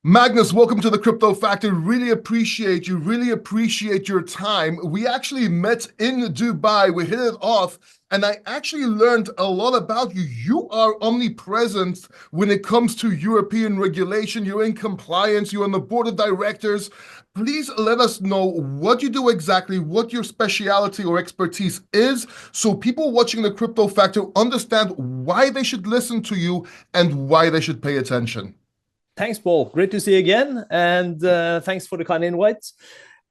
Magnus, welcome to the Crypto Factor. Really appreciate you. Really appreciate your time. We actually met in Dubai. We hit it off, and I actually learned a lot about you. You are omnipresent when it comes to European regulation. You're in compliance. You're on the board of directors. Please let us know what you do exactly, what your specialty or expertise is, so people watching the Crypto Factor understand why they should listen to you and why they should pay attention. Thanks, Paul. Great to see you again, and thanks for the kind invite.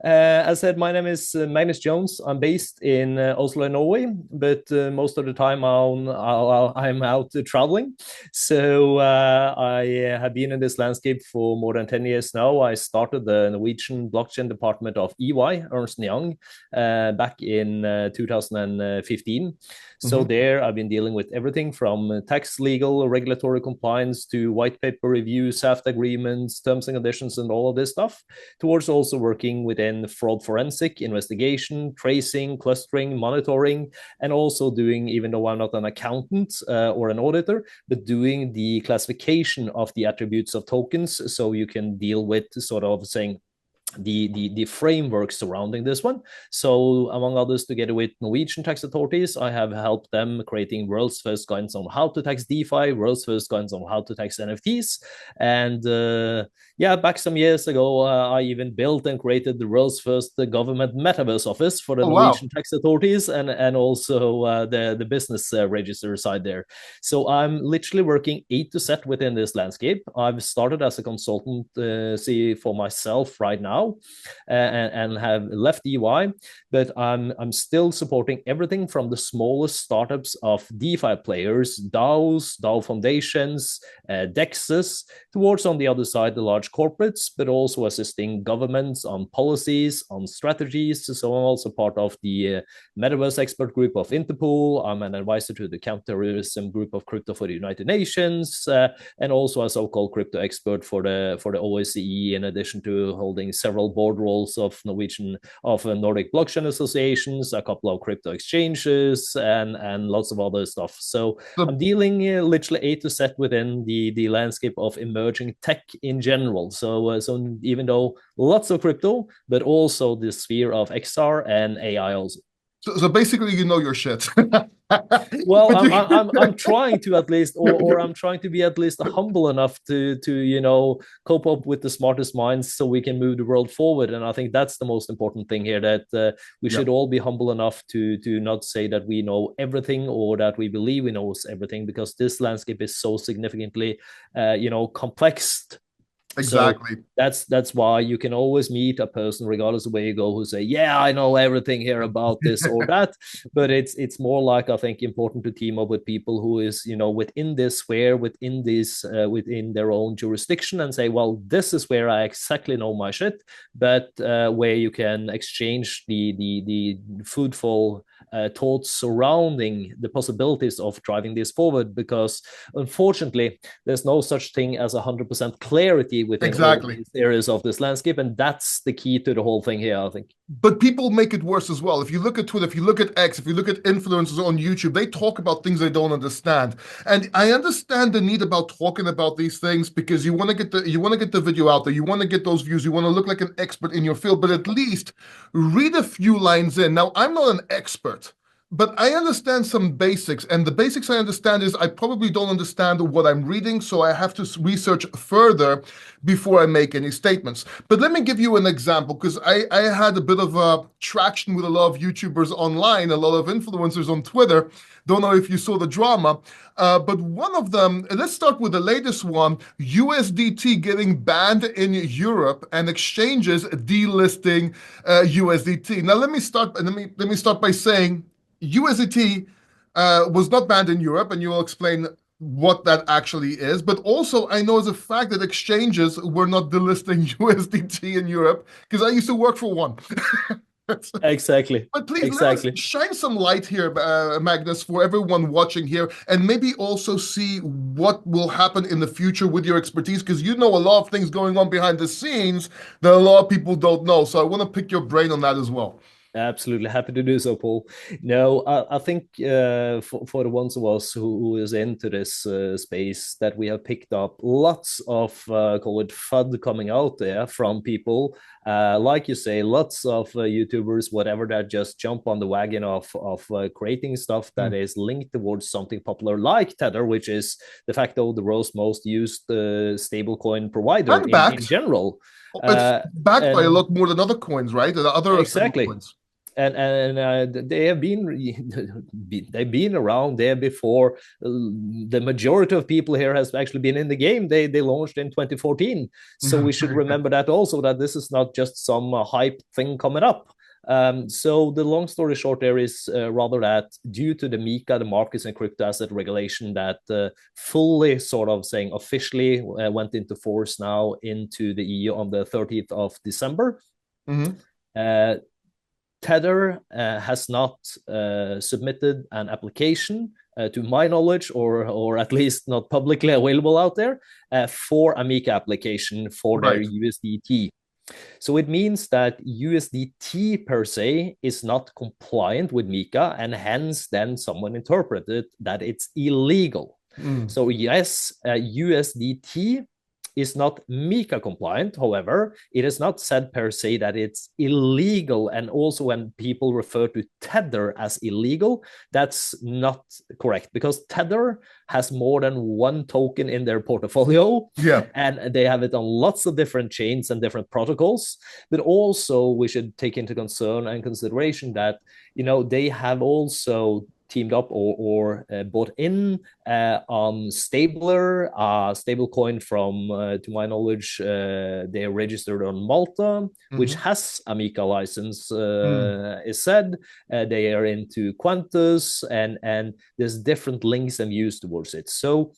As said, my name is Magnus Jones. I'm based in Oslo, Norway, but most of the time I'm out traveling. So I have been in this landscape for more than 10 years now. I started the Norwegian blockchain department of EY, Ernst & Young, back in 2015. So there I've been dealing with everything from tax, legal, regulatory compliance to white paper review, SAFT agreements, terms and conditions, and all of this stuff, towards also working within fraud forensic, investigation, tracing, clustering, monitoring, and also doing, even though I'm not an accountant or an auditor, but doing the classification of the attributes of tokens, so you can deal with sort of saying the framework surrounding this one. So among others, together with Norwegian tax authorities, I have helped them creating world's first guidance on how to tax DeFi, world's first guidance on how to tax NFTs. And back some years ago, I even built and created the world's first government metaverse office for the Norwegian tax authorities, and also the business register side there. So I'm literally working A to Z within this landscape. I've started as a consultant for myself right now, and have left EY, but I'm still supporting everything from the smallest startups of DeFi players, DAOs, DAO foundations, DEXs, towards on the other side the large corporates, but also assisting governments on policies, on strategies. So I'm also part of the Metaverse expert group of Interpol. I'm an advisor to the counterterrorism group of Crypto for the United Nations, and also a so-called crypto expert for the OSCE, in addition to holding several board roles of Nordic blockchain associations, a couple of crypto exchanges, and lots of other stuff. So I'm dealing literally A to Z within the landscape of emerging tech in general. So even though lots of crypto, but also the sphere of XR and AI also. So basically, you know your shit. Well, I'm trying to at least, or I'm trying to be at least humble enough to cope up with the smartest minds, so we can move the world forward. And I think that's the most important thing here, that we should all be humble enough to not say that we know everything, or that we believe we know everything, because this landscape is so significantly complex. Exactly. So that's why you can always meet a person, regardless of where you go, who say, yeah, I know everything here about this or that. But it's more like, I think, important to team up with people who is, within this sphere, within their own jurisdiction, and say, well, this is where I exactly know my shit, but where you can exchange the fruitful thoughts surrounding the possibilities of driving this forward, because unfortunately there's no such thing as 100% clarity within all these areas of this landscape, and that's the key to the whole thing here, I think. But people make it worse as well. If you look at Twitter, if you look at X, if you look at influencers on YouTube, they talk about things they don't understand. And I understand the need about talking about these things, because you want to get the video out there, you want to get those views, you want to look like an expert in your field, but at least read a few lines in. Now, I'm not an expert, but I understand some basics, and the basics I understand is I probably don't understand what I'm reading, so I have to research further before I make any statements. But let me give you an example, because I had a bit of traction with a lot of YouTubers online, a lot of influencers on Twitter. Don't know if you saw the drama, but one of them, let's start with the latest one, USDT getting banned in Europe and exchanges delisting USDT. Now let me start by saying USDT was not banned in Europe, and you will explain what that actually is. But also, I know as a fact that exchanges were not delisting USDT in Europe, because I used to work for one. Exactly. But please, let us shine some light here, Magnus, for everyone watching here, and maybe also see what will happen in the future with your expertise, because you know a lot of things going on behind the scenes that a lot of people don't know. So I want to pick your brain on that as well. Absolutely happy to do so, Paul. No, I think for the ones of us who is into this space, that we have picked up lots of call it FUD coming out there from people, like you say, lots of YouTubers, whatever, that just jump on the wagon of creating stuff that is linked towards something popular like Tether, which is de facto the world's most used stablecoin provider And in backed. general. It's backed by a And lot more than other coins, right? The other stable exactly. coins. And they have been they've been around there before. The majority of people here has actually been in the game. They launched in 2014, so we should remember that also, that this is not just some hype thing coming up. So the long story short there is rather that due to the MiCA, the Markets and Crypto Asset Regulation, that fully sort of saying officially went into force now into the EU on the 30th of December. Tether has not submitted an application, to my knowledge, or at least not publicly available out there, for a MiCA application for their Right. USDT. So it means that USDT per se is not compliant with MiCA, and hence then someone interpreted that it's illegal. So yes, USDT is not MiCA compliant. However, it is not said per se that it's illegal. And also when people refer to Tether as illegal, that's not correct, because Tether has more than one token in their portfolio. Yeah. And they have it on lots of different chains and different protocols. But also we should take into concern and consideration that, they have also teamed up or bought in on Stabler, stablecoin from, to my knowledge, they are registered on Malta, which has a MiCA license, is said. They are into Quantus, and there's different links and views towards it. So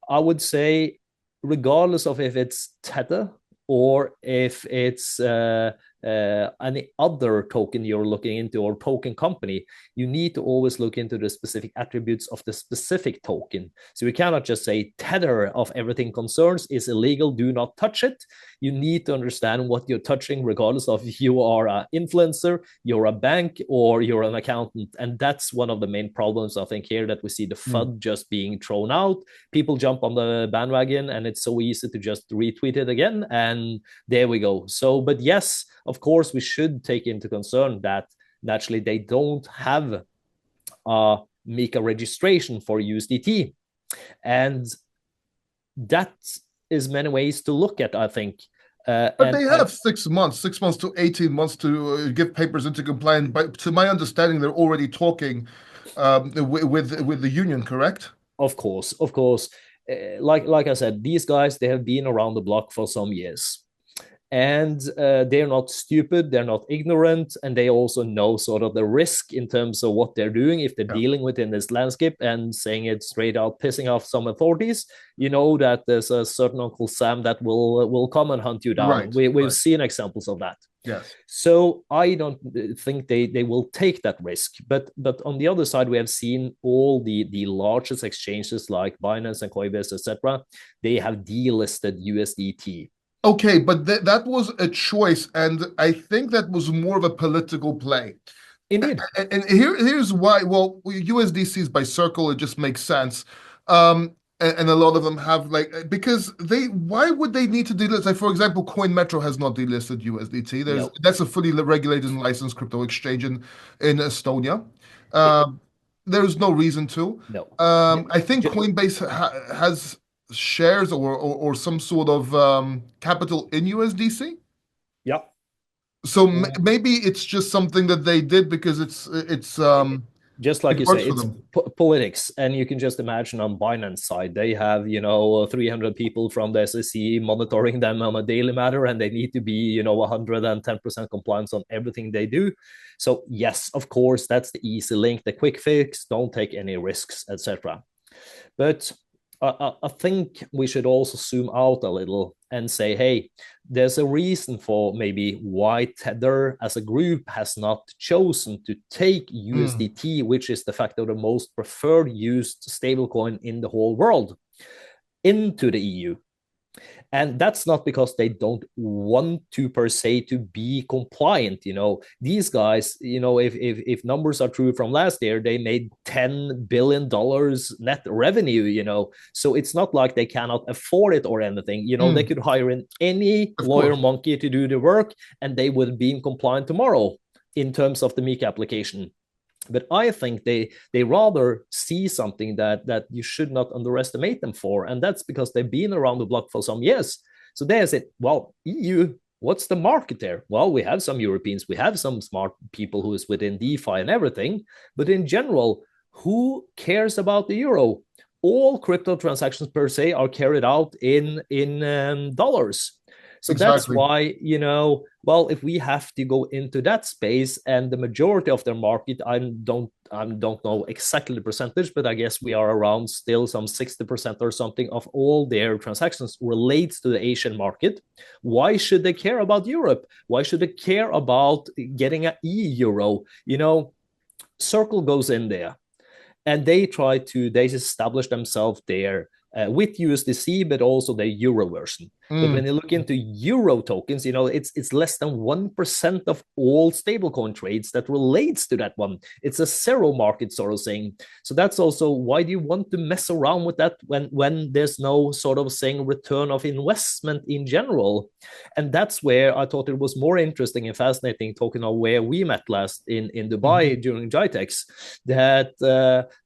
I would say, regardless of if it's Tether or if it's any other token you're looking into, or token company, you need to always look into the specific attributes of the specific token. So we cannot just say Tether of everything concerns is illegal, do not touch it. You need to understand what you're touching, regardless of if you are an influencer, you're a bank, or you're an accountant. And that's one of the main problems, I think, here, that we see the FUD just being thrown out. People jump on the bandwagon, and it's so easy to just retweet it again, and there we go. So, but yes, of course, we should take into concern that naturally they don't have a MiCA registration for USDT. And that is many ways to look at, I think. But they have 6 months, 6 months to 18 months to give papers into compliance. But to my understanding, they're already talking with the union, correct? Of course. Like I said, these guys, they have been around the block for some years. And they're not stupid, they're not ignorant, and they also know sort of the risk in terms of what they're doing if they're dealing within this landscape. And saying it straight out, pissing off some authorities, that there's a certain Uncle Sam that will come and hunt you down. Right, We've seen examples of that. Yes. So I don't think they will take that risk. But on the other side, we have seen all the largest exchanges like Binance and Coinbase, etc. They have delisted USDT. Okay, but that was a choice, and I think that was more of a political play. Indeed. And here's why. Well, USDCs by Circle, it just makes sense. And a lot of them have because why would they need to delist? Like, for example, Coin Metro has not delisted USDT. That's a fully regulated and licensed crypto exchange in Estonia. There's no reason to. No. I think Coinbase has shares or some sort of capital in USDC. Yeah. So maybe it's just something that they did because it's just like it you works say, for it's them. politics. And you can just imagine on Binance side, they have 300 people from the SEC monitoring them on a daily matter, and they need to be 110% compliance on everything they do. So yes, of course, that's the easy link, the quick fix, don't take any risks, etc. But I think we should also zoom out a little and say, hey, there's a reason for maybe why Tether as a group has not chosen to take USDT, which is de facto the most preferred used stablecoin in the whole world, into the EU. And that's not because they don't want to per se to be compliant. These guys, if numbers are true from last year, they made $10 billion net revenue. So it's not like they cannot afford it or anything. They could hire in any lawyer monkey to do the work, and they would be compliant tomorrow in terms of the MiCA application. But I think they rather see something that you should not underestimate them for, and that's because they've been around the block for some years. So they said, well, EU, what's the market there? Well, we have some Europeans, we have some smart people who is within DeFi and everything, but in general, who cares about the euro? All crypto transactions per se are carried out in dollars. So that's why, well, if we have to go into that space, and the majority of their market, I don't know exactly the percentage, but I guess we are around still some 60% or something of all their transactions relates to the Asian market. Why should they care about Europe? Why should they care about getting an e-euro? Circle goes in there, and they establish themselves there with USDC, but also the euro version. But when you look into euro tokens, it's less than 1% of all stablecoin trades that relates to that one. It's a zero market sort of thing. So that's also why do you want to mess around with that when there's no sort of saying return of investment in general? And that's where I thought it was more interesting and fascinating, talking about where we met last in Dubai during GITEX, that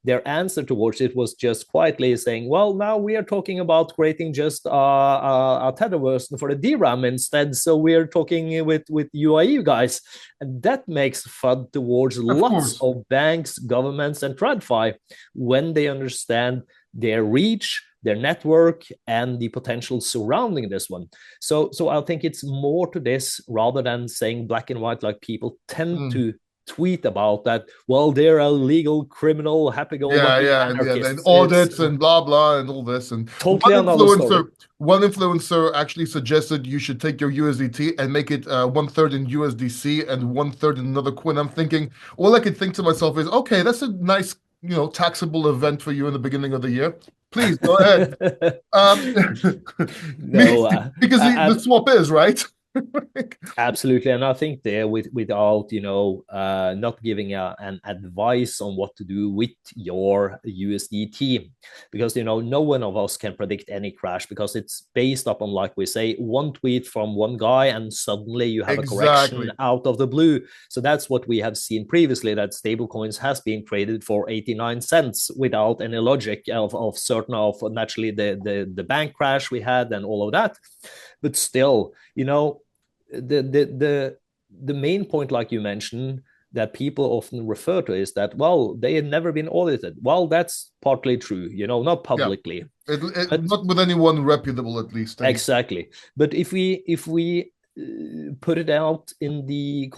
their answer towards it was just quietly saying, well, now we are talking about creating just a tether version for the DRAM instead. So we're talking with UAE guys, and that makes FUD towards lots of banks, governments, and TradFi when they understand their reach, their network, and the potential surrounding this one. So I think it's more to this rather than saying black and white like people tend to tweet about that. Well, they're a legal criminal, happy-go-lucky anarchists. And audits and blah blah and all this. And totally another story. One influencer actually suggested you should take your USDT and make it 1/3 in USDC and 1/3 in another coin. I'm thinking, all I could think to myself is, okay, that's a nice, taxable event for you in the beginning of the year. Please go ahead. No, because the swap is right. Absolutely, and I think there without not giving an advice on what to do with your USDT, because no one of us can predict any crash, because it's based upon, like we say, one tweet from one guy and suddenly you have a correction out of the blue. So that's what we have seen previously, that stablecoins has been traded for 89 cents without any logic of certain of naturally the bank crash we had and all of that. But still, the main point, like you mentioned, that people often refer to is that, well, they had never been audited. Well, that's partly true, not publicly. But not with anyone reputable, at least. Exactly. But if we put it out in the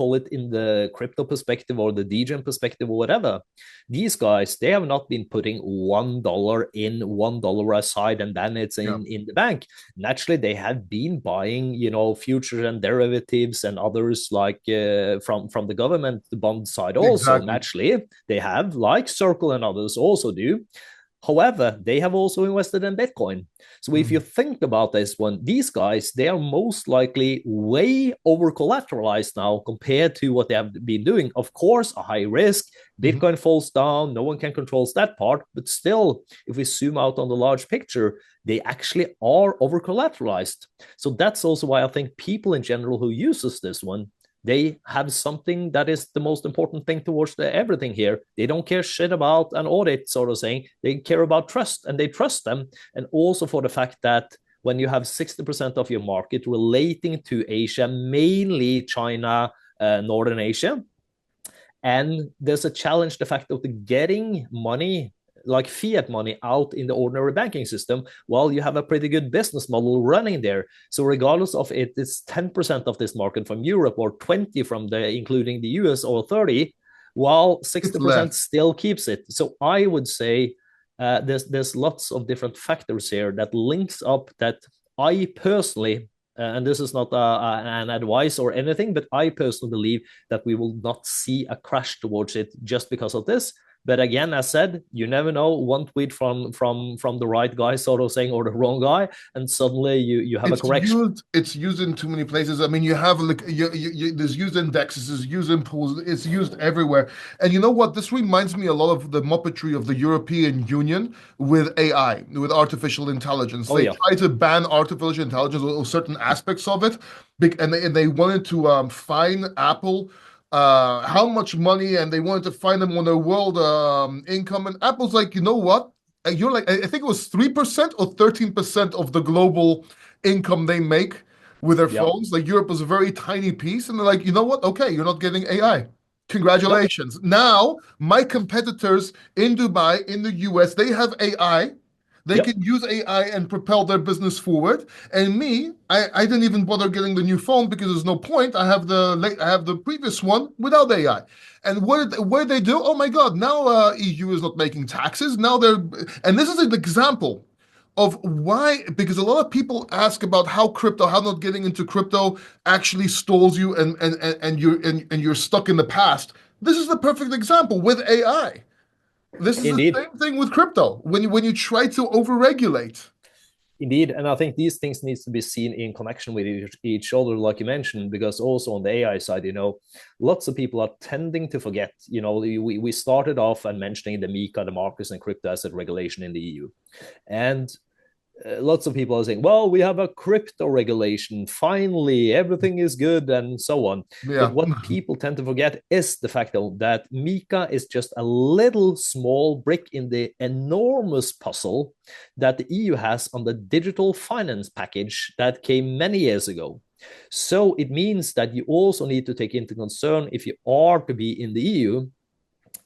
crypto perspective or the DGen perspective or whatever, these guys, they have not been putting $1 in, $1 aside, and then it's in the bank. Naturally, they have been buying, futures and derivatives and others like from the government, the bond side also. Naturally, they have, like Circle and others also do. However, they have also invested in Bitcoin. So if you think about this one, these guys, they are most likely way over collateralized now compared to what they have been doing. Of course, a high risk, Bitcoin falls down, no one can control that part. But still, if we zoom out on the large picture, they actually are over collateralized. So that's also why I think people in general who uses this one, they have something that is the most important thing towards everything here. They don't care shit about an audit, sort of saying. They care about trust, and they trust them. And also for the fact that when you have 60% of your market relating to Asia, mainly China, Northern Asia, and there's a challenge, the fact of getting money, like fiat money, out in the ordinary banking system, while you have a pretty good business model running there. So regardless of it, it's 10% of this market from Europe, or 20 from including the US, or 30, while 60% still keeps it. So I would say there's lots of different factors here that links up, that I personally, and this is not an advice or anything, but I personally believe that we will not see a crash towards it just because of this. But again, as said, you never know. One tweet from the right guy, sort of saying, or the wrong guy, and suddenly you have a correction. It's used in too many places. I mean, you have like there's used indexes, there's used in pools, it's used everywhere. And you know what? This reminds me a lot of the muppetry of the European Union with AI, with artificial intelligence. Oh They yeah, try to ban artificial intelligence or certain aspects of it, and they wanted to fine Apple how much money, and they wanted to find them on their world income. And Apple's like, you know what? You're like, I think it was 3% or 13% of the global income they make with their yeah, phones. Like Europe was a very tiny piece, and they're like, you know what? Okay, you're not getting AI. yep, Congratulations. Now, my competitors in Dubai, in the US, they have AI. They yep. can use AI and propel their business forward. And me, I didn't even bother getting the new phone because there's no point. I have the previous one without AI. And what did they do? Oh my God! Now EU is not making taxes. Now they're and this is an example of why, because a lot of people ask about how not getting into crypto actually stalls you and you're stuck in the past. This is the perfect example with AI. This is the Indeed. same thing with crypto when you try to overregulate. Indeed, and I think these things needs to be seen in connection with each other, like you mentioned, because also on the AI side, lots of people are tending to forget. We started off and mentioning the MiCA, the Marcus and crypto asset regulation in the EU, and lots of people are saying, well, we have a crypto regulation. Finally, everything is good and so on. But Yeah. what people tend to forget is the fact, though, that MiCA is just a little small brick in the enormous puzzle that the EU has on the digital finance package that came many years ago. So it means that you also need to take into concern, if you are to be in the EU,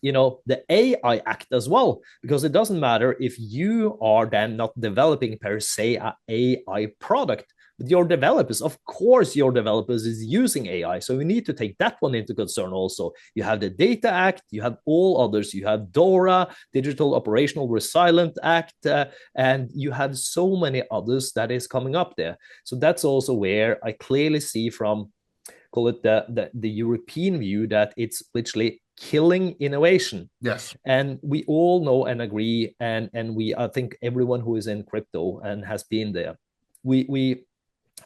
the AI Act as well, because it doesn't matter if you are then not developing per se a AI product, but your developers, of course, your developers is using AI. So we need to take that one into concern also. You have the Data Act, you have all others, you have DORA, Digital Operational Resilient Act, and you have so many others that is coming up there. So that's also where I clearly see from, call it the European view, that it's literally killing innovation. Yes. And we all know and agree, and I think everyone who is in crypto and has been there, we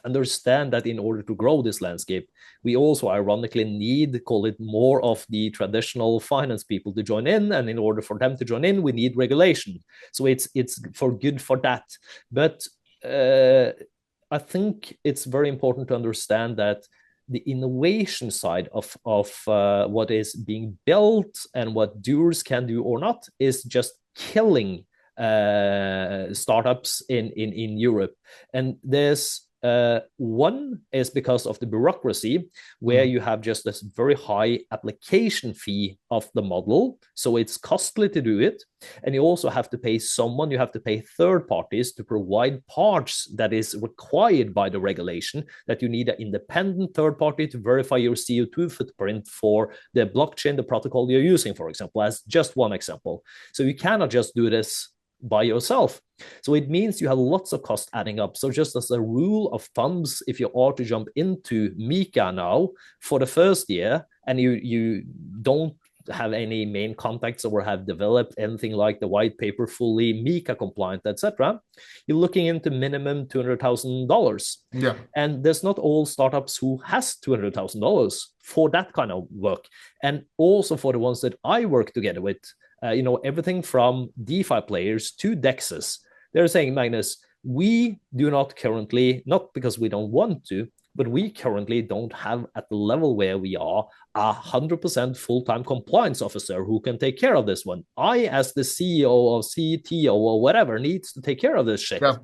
understand that in order to grow this landscape, we also ironically need, call it, more of the traditional finance people to join in, and in order for them to join in, we need regulation. So it's for good for that. But I think it's very important to understand that the innovation side of what is being built and what doers can do or not is just killing startups in Europe. And there's one is because of the bureaucracy, where you have just this very high application fee of the model. So it's costly to do it. And you also have to pay someone, you have to pay third parties to provide parts that is required by the regulation, that you need an independent third party to verify your CO2 footprint for the blockchain, the protocol you're using, for example, as just one example. So you cannot just do this by yourself. So it means you have lots of cost adding up. So just as a rule of thumbs, if you are to jump into MiCA now for the first year, and you don't have any main contacts or have developed anything like the white paper fully MiCA compliant, etc., you're looking into minimum $200,000. Yeah. And there's not all startups who has $200,000 for that kind of work. And also for the ones that I work together with, everything from DeFi players to DEXs, they're saying, Magnus, we do not currently, not because we don't want to, but we currently don't have at the level where we are 100% full-time compliance officer who can take care of this one. I, as the CEO or CTO or whatever, needs to take care of this shit. Yeah.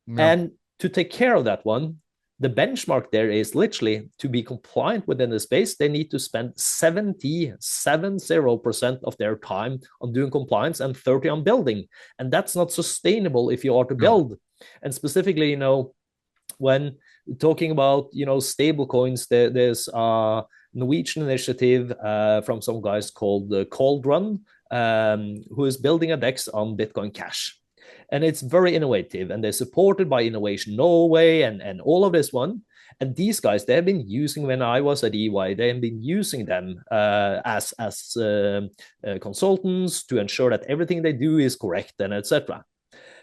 Yeah. And to take care of that one, the benchmark there is literally to be compliant within the space, they need to spend 70% of their time on doing compliance and 30 on building. And that's not sustainable if you are to build. And specifically, when talking about, stable coins, there's a Norwegian initiative from some guys called Cauldron, who is building a DEX on Bitcoin Cash. And it's very innovative, and they're supported by Innovation Norway and all of this one. And these guys, they have been using, when I was at EY, they have been using them as consultants to ensure that everything they do is correct and etc.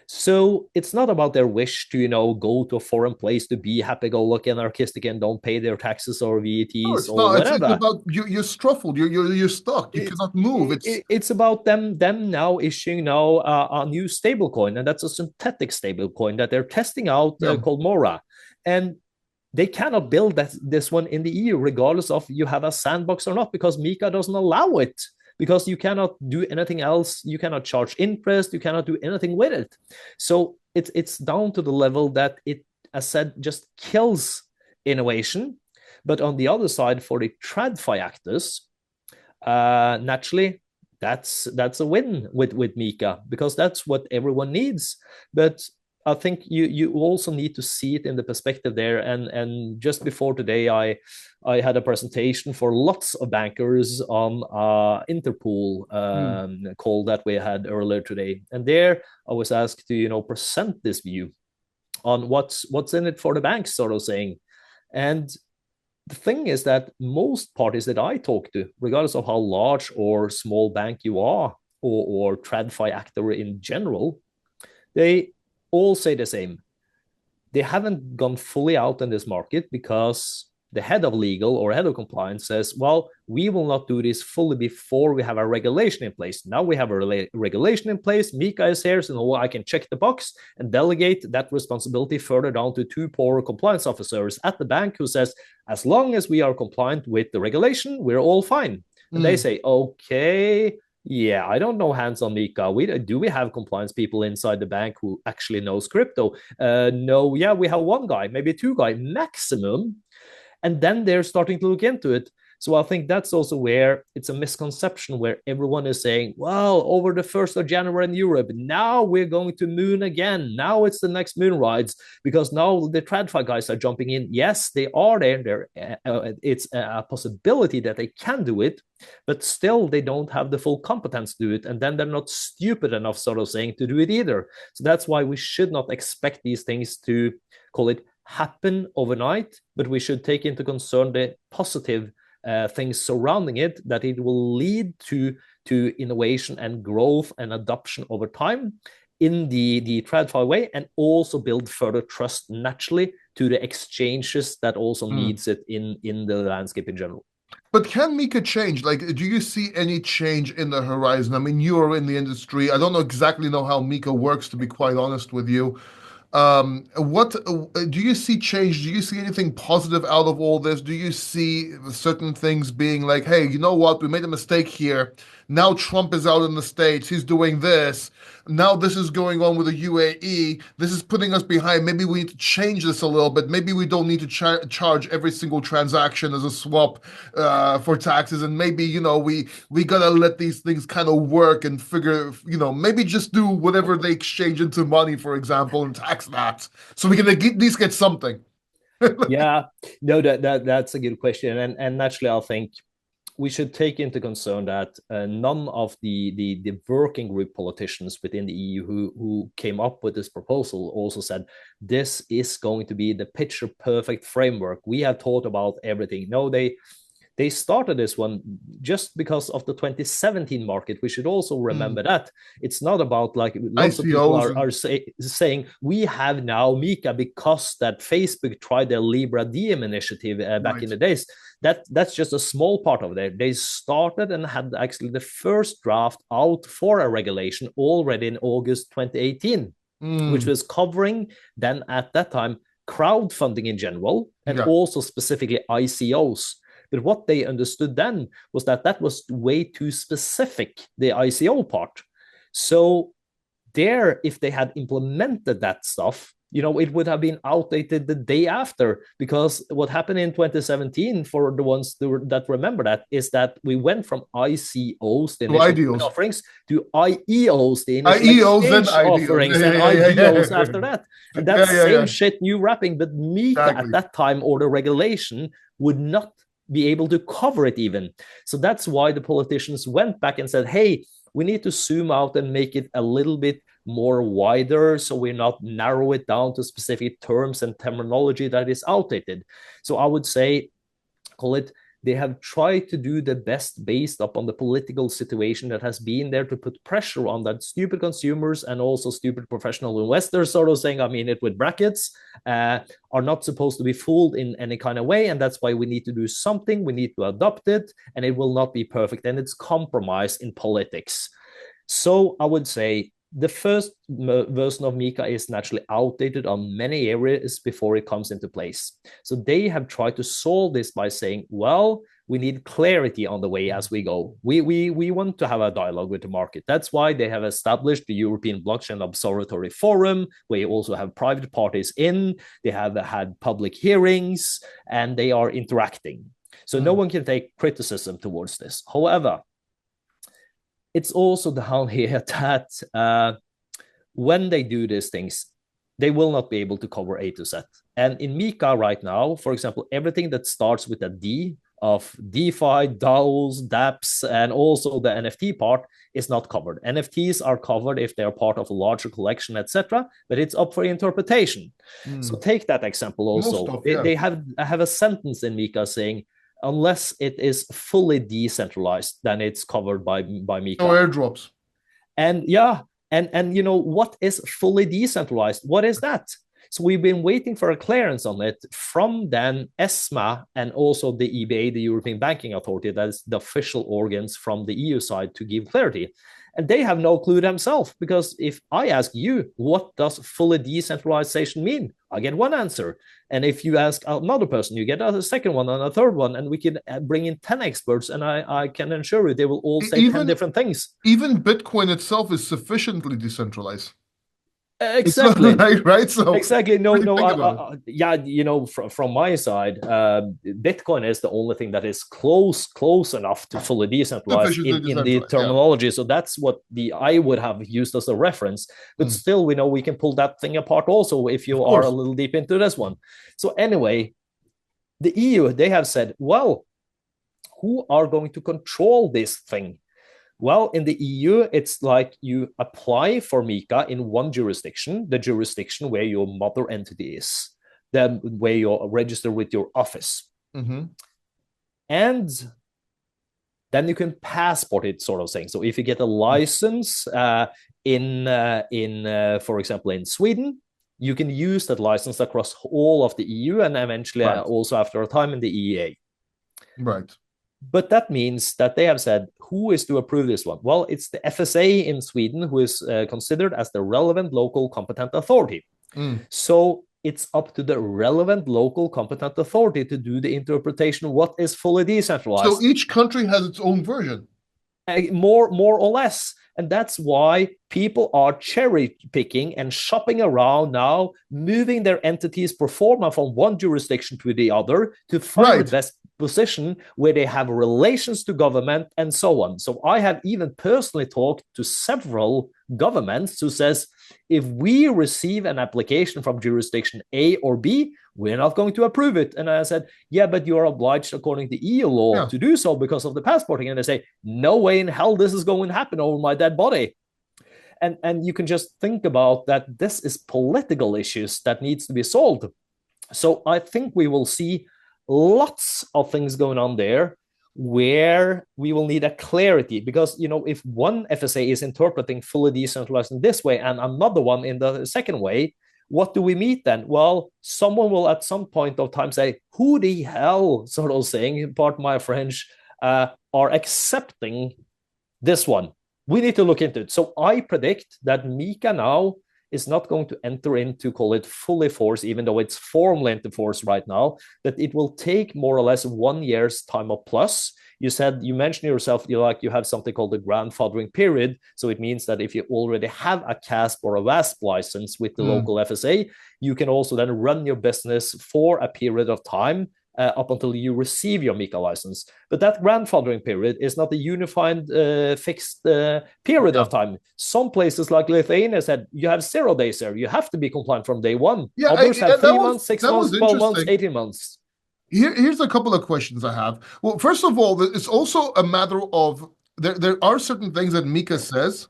So it's not about their wish to, go to a foreign place to be happy-go-lucky, anarchistic, and don't pay their taxes or No, VATs it's or not. It's whatever. about you're struffled. You're stuck. You cannot move. It's about them now issuing now a new stable coin, and that's a synthetic stable coin that they're testing out yeah. called Mora. And they cannot build this one in the EU, regardless of you have a sandbox or not, because MiCA doesn't allow it. Because you cannot do anything else, you cannot charge interest, you cannot do anything with it. So it's down to the level that it, as said, just kills innovation. But on the other side, for the TradFi actors, naturally, that's a win with MiCA, because that's what everyone needs. But I think you also need to see it in the perspective there. And just before today, I had a presentation for lots of bankers on Interpool call that we had earlier today. And there I was asked to present this view on what's in it for the banks, sort of saying. And the thing is that most parties that I talk to, regardless of how large or small bank you are, or TradFi actor in general, they all say the same. They haven't gone fully out in this market because the head of legal or head of compliance says, well, we will not do this fully before we have a regulation in place. Now we have a regulation in place. MiCA is here, so I can check the box and delegate that responsibility further down to two poor compliance officers at the bank who says, as long as we are compliant with the regulation, we're all fine. And they say, okay, yeah, I don't know hands on MiCA. Do we have compliance people inside the bank who actually knows crypto? No, yeah, we have one guy, maybe two guys maximum. And then they're starting to look into it. So I think that's also where it's a misconception, where everyone is saying, well, over the 1st of January in Europe, now we're going to moon again. Now it's the next moon rides, because now the TradFi guys are jumping in. Yes, they are there. It's a possibility that they can do it, but still they don't have the full competence to do it. And then they're not stupid enough, sort of saying, to do it either. So that's why we should not expect these things to, call it, happen overnight, but we should take into concern the positive things surrounding it, that it will lead to innovation and growth and adoption over time in the TradFi way, and also build further trust naturally to the exchanges that also needs it in the landscape in general. But can MiCA change? Like, do you see any change in the horizon? I mean, you are in the industry. I don't exactly know how MiCA works, to be quite honest with you. What do you see change? Do you see anything positive out of all this? Do you see certain things being like, hey, you know what? We made a mistake here. Now Trump is out in the States. He's doing this. Now this is going on with the UAE. This is putting us behind. Maybe we need to change this a little bit. Maybe we don't need to charge every single transaction as a swap for taxes. And maybe, we gotta let these things kind of work and figure, maybe just do whatever they exchange into money, for example, and tax that. So we can at least get something. Yeah, no, that's a good question. And naturally, I think we should take into concern that none of the working group politicians within the EU who came up with this proposal also said this is going to be the picture perfect framework. We have thought about everything. No, they started this one just because of the 2017 market. We should also remember that it's not about, like, lots of people are saying we have now MiCA because that Facebook tried their Libra Diem initiative back in the days. That's just a small part of it. They started and had actually the first draft out for a regulation already in August 2018, which was covering then at that time crowdfunding in general, and also specifically ICOs. But what they understood then was that was way too specific, the ICO part. So there, if they had implemented that stuff, it would have been outdated the day after, because what happened in 2017, for the ones that remember that, is that we went from ICOs, the initial offerings, to IEOs, the initial exchange offerings, and IDOs after that. And that's same shit, new wrapping, but MiCA at that time, or the regulation, would not be able to cover it even. So that's why the politicians went back and said, hey, we need to zoom out and make it a little bit more wider, so we're not narrow it down to specific terms and terminology that is outdated. So I would say, call it, they have tried to do the best based upon the political situation that has been there to put pressure on that stupid consumers and also stupid professional investors, sort of saying, I mean it with brackets, are not supposed to be fooled in any kind of way. And that's why we need to do something. We need to adopt it, and it will not be perfect. And it's compromise in politics. So I would say the first version of MiCA is naturally outdated on many areas before it comes into place. So they have tried to solve this by saying, well, we need clarity on the way as we go. We want to have a dialogue with the market. That's why they have established the European Blockchain Observatory Forum, where you also have private parties in. They have had public hearings, and they are interacting. So no one can take criticism towards this. However, it's also down here that when they do these things, they will not be able to cover A to Z. And in MiCA right now, for example, everything that starts with a D of DeFi, DAOs, dApps, and also the NFT part is not covered. NFTs are covered if they're part of a larger collection, etc., but it's up for interpretation. So take that example also. Stuff, yeah. They have a sentence in MiCA saying, unless it is fully decentralized, then it's covered by MiCA. No airdrops. And yeah, and you know, what is fully decentralized? What is that? So we've been waiting for a clearance on it from then ESMA and also the EBA, the European Banking Authority, that is the official organs from the EU side to give clarity. And they have no clue themselves, because if I ask you, what does fully decentralization mean? I get one answer. And if you ask another person, you get a second one and a third one, and we can bring in 10 experts, and I can assure you they will all say 10 different things. Even Bitcoin itself is sufficiently decentralized. Exactly. Right. So exactly. No. Yeah. You know, from my side, Bitcoin is the only thing that is close enough to fully decentralized in the terminology. Yeah. So that's what I would have used as a reference. But still, we know we can pull that thing apart also if you are a little deep into this one. So anyway, the EU, they have said, well, who are going to control this thing? Well, in the EU, it's like you apply for MiCA in one jurisdiction, the jurisdiction where your mother entity is, then where you're registered with your office. And then you can passport it, sort of saying. So if you get a license for example, in Sweden, you can use that license across all of the EU and eventually also after a time in the EEA. Right. But that means that they have said, who is to approve this one? Well, it's the FSA in Sweden who is considered as the relevant local competent authority. So it's up to the relevant local competent authority to do the interpretation of what is fully decentralized. So each country has its own version. More or less. And that's why people are cherry picking and shopping around now, moving their entities pro forma from one jurisdiction to the other to find the best position where they have relations to government and so on. So I have even personally talked to several governments who says, if we receive an application from jurisdiction A or B, we're not going to approve it. And I said, yeah, but you are obliged according to EU law to do so because of the passporting. And they say, no way in hell this is going to happen over my dead body. And you can just think about that this is political issues that needs to be solved. So I think we will see lots of things going on there where we will need a clarity, because, you know, if one FSA is interpreting fully decentralized in this way and another one in the second way, what do we meet then? Well, someone will at some point of time say, who the hell, sort of saying, pardon my French, are accepting this one? We need to look into it. So I predict that MiCA now is not going to enter into, call it, fully force, even though it's formally into force right now, that it will take more or less 1 year's time or plus. You mentioned yourself, you have something called the grandfathering period. So it means that if you already have a CASP or a WASP license with the local FSA, you can also then run your business for a period of time up until you receive your MiCA license. But that grandfathering period is not a unified fixed period of time. Some places like Lithuania said, you have 0 days there. You have to be compliant from day one. Yeah, others have 3 months, 6 months, 12 months, 18 months. Here's a couple of questions I have. Well, first of all, it's also a matter of there are certain things that MiCA says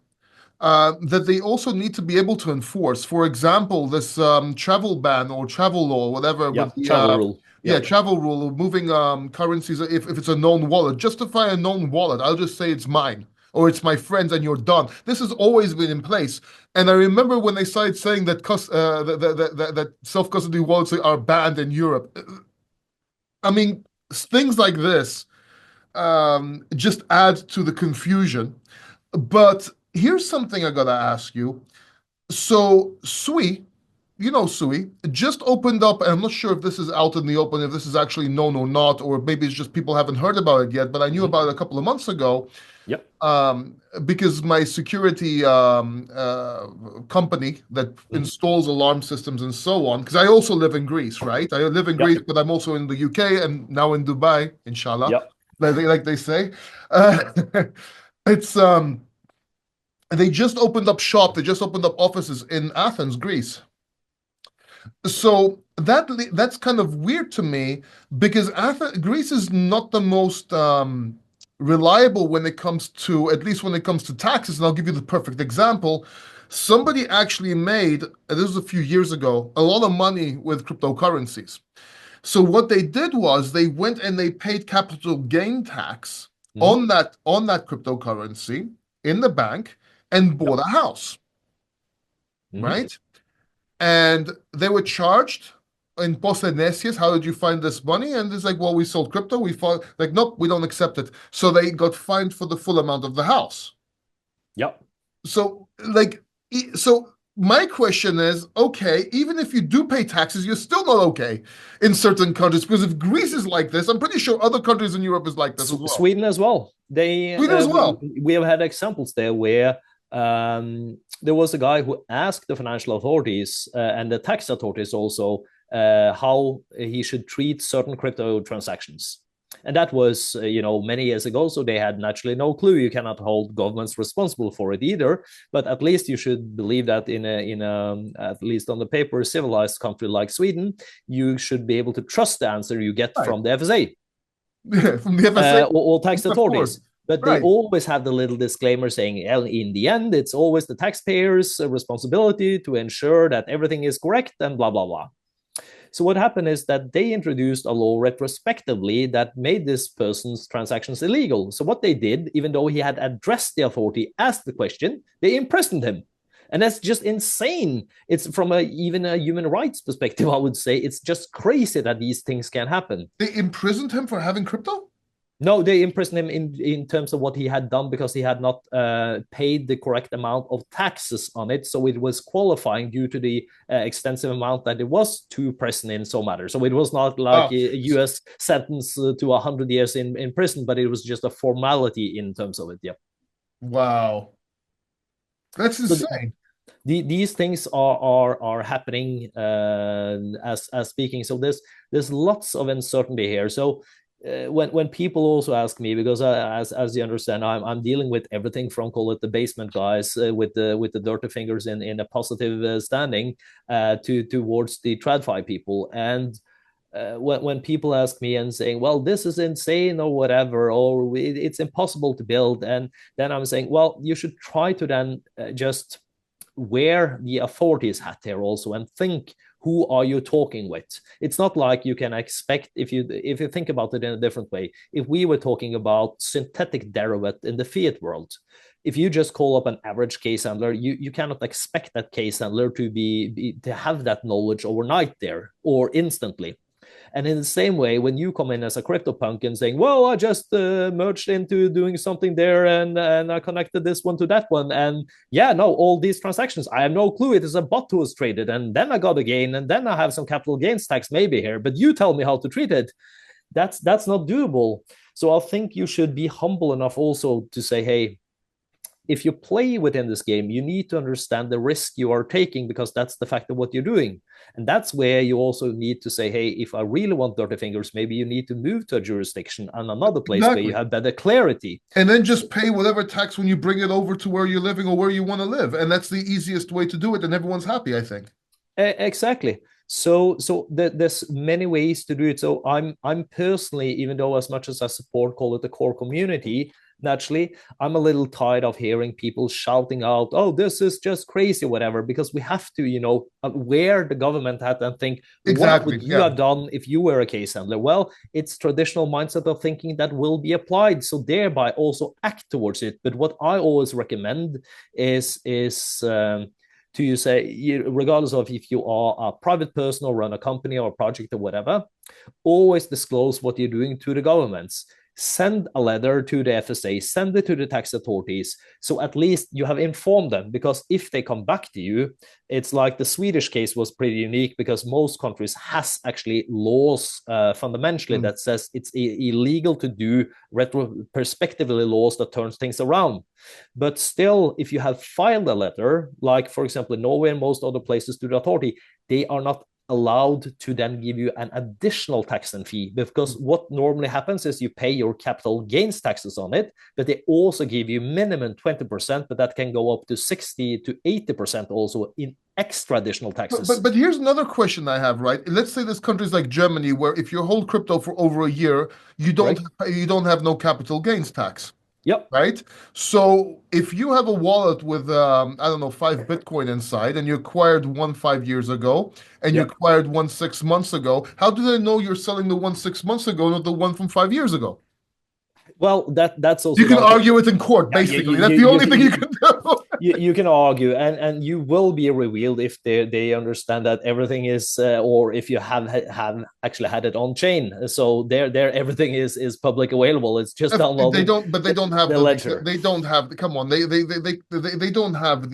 that they also need to be able to enforce. For example, this travel ban or travel law, whatever, Yeah, with the travel rule. yeah, Yep. travel rule of moving currencies. If it's a known wallet, justify a known wallet. I'll just say it's mine or it's my friend's, and you're done. This has always been in place. And I remember when they started saying that that self-custody wallets are banned in Europe. I mean, things like this just add to the confusion. But here's something I gotta ask you. So Sui, you know Sui, just opened up, and I'm not sure if this is out in the open, if this is actually known or not, or maybe it's just people haven't heard about it yet, but I knew Mhm. about it a couple of months ago, Yep. because my security company that Mhm. installs alarm systems and so on, because I also live in Greece, right? I live in Greece, Yep. but I'm also in the UK and now in Dubai, inshallah, Yep. like they say. Uh, it's they just opened up shop, they just opened up offices in Athens, Greece. So that's kind of weird to me because Greece is not the most reliable when it comes to, at least when it comes to taxes. And I'll give you the perfect example. Somebody actually made, this was a few years ago, a lot of money with cryptocurrencies. So what they did was they went and they paid capital gain tax Mhm. on that cryptocurrency in the bank and bought Yep. a house, Mhm. right? And they were charged in Posenesius, how did you find this money? And it's like, well, we sold crypto. We found, like, nope, we don't accept it. So they got fined for the full amount of the house. Yep. So, like, so my question is, okay, even if you do pay taxes, you're still not okay in certain countries. Because if Greece is like this, I'm pretty sure other countries in Europe is like this as well. Sweden as well. They Sweden as well. we have had examples there where there was a guy who asked the financial authorities and the tax authorities also how he should treat certain crypto transactions. And that was, many years ago. So they had naturally no clue. You cannot hold governments responsible for it either. But at least you should believe that in a at least on the paper civilized country like Sweden, you should be able to trust the answer you get Right. from the FSA From the FSA, or tax of course. authorities. But they Right. always have the little disclaimer saying, in the end, it's always the taxpayers' responsibility to ensure that everything is correct and blah, blah, blah. So what happened is that they introduced a law retrospectively that made this person's transactions illegal. So what they did, even though he had addressed the authority, asked the question, they imprisoned him. And that's just insane. It's from even a human rights perspective, I would say, it's just crazy that these things can happen. They imprisoned him for having crypto? No, they imprisoned him in terms of what he had done because he had not paid the correct amount of taxes on it. So it was qualifying due to the extensive amount that it was to prison in some matter. So it was not like Oh, a US sentence to 100 years in prison, but it was just a formality in terms of it. Yeah. wow. That's So insane. these things are happening as speaking. So there's lots of uncertainty here. So when people also ask me, because as you understand, I'm dealing with everything from, call it, the basement guys with the dirty fingers in a positive standing to towards the TradFi people. And when people ask me and saying, well, this is insane or whatever, or it's impossible to build, and then I'm saying, well, you should try to then just wear the authorities hat there also and think, who are you talking with? It's not like you can expect, if you think about it in a different way, if we were talking about synthetic derivative in the fiat world, if you just call up an average case handler, you cannot expect that case handler to have that knowledge overnight there or instantly. And in the same way, when you come in as a CryptoPunk and saying, well, I just merged into doing something there and I connected this one to that one. And yeah, no, all these transactions, I have no clue. It is a bot who was traded. And then I got a gain. And then I have some capital gains tax maybe here. But you tell me how to treat it. That's not doable. So I think you should be humble enough also to say, hey, if you play within this game, you need to understand the risk you are taking because that's the fact of what you're doing. And that's where you also need to say, hey, if I really want dirty fingers, maybe you need to move to a jurisdiction and another place where you Exactly. have better clarity. And then just pay whatever tax when you bring it over to where you're living or where you want to live. And that's the easiest way to do it, and everyone's happy, I think. Exactly. So there's many ways to do it. So I'm personally, even though as much as I support, call it the core community, naturally, I'm a little tired of hearing people shouting out, oh, this is just crazy, whatever, because we have to, wear the government hat and think, what Exactly. would you Yeah. have done if you were a case handler? Well, it's traditional mindset of thinking that will be applied. So thereby also act towards it. But what I always recommend is to you say, regardless of if you are a private person or run a company or a project or whatever, always disclose what you're doing to the governments. Send a letter to the FSA, send it to the tax authorities. So at least you have informed them, because if they come back to you, it's like the Swedish case was pretty unique because most countries has actually laws fundamentally that says it's illegal to do retrospectively laws that turns things around. But still, if you have filed a letter, like for example, in Norway and most other places to the authority, they are not allowed to then give you an additional tax and fee, because what normally happens is you pay your capital gains taxes on it, but they also give you minimum 20%, but that can go up to 60 to 80% also in extra additional taxes. But here's another question I have, right? Let's say there's countries like Germany where if you hold crypto for over a year, Right? you don't have no capital gains tax. Yep. Right? So if you have a wallet with I don't know, 5 Bitcoin inside, and you acquired one 5 years ago, and you Yep. acquired one 6 months ago, how do they know you're selling the one 6 months ago, not the one from 5 years ago? Well, that's You also can down to, argue it in court, yeah, you, basically. you, That's you, the you, only thing you you, can do. you can argue, and you will be revealed if they understand that everything is or if you have actually had it on chain, so there everything is public available. It's just They downloading don't, but they don't have the ledger. they don't have the, come on, they don't have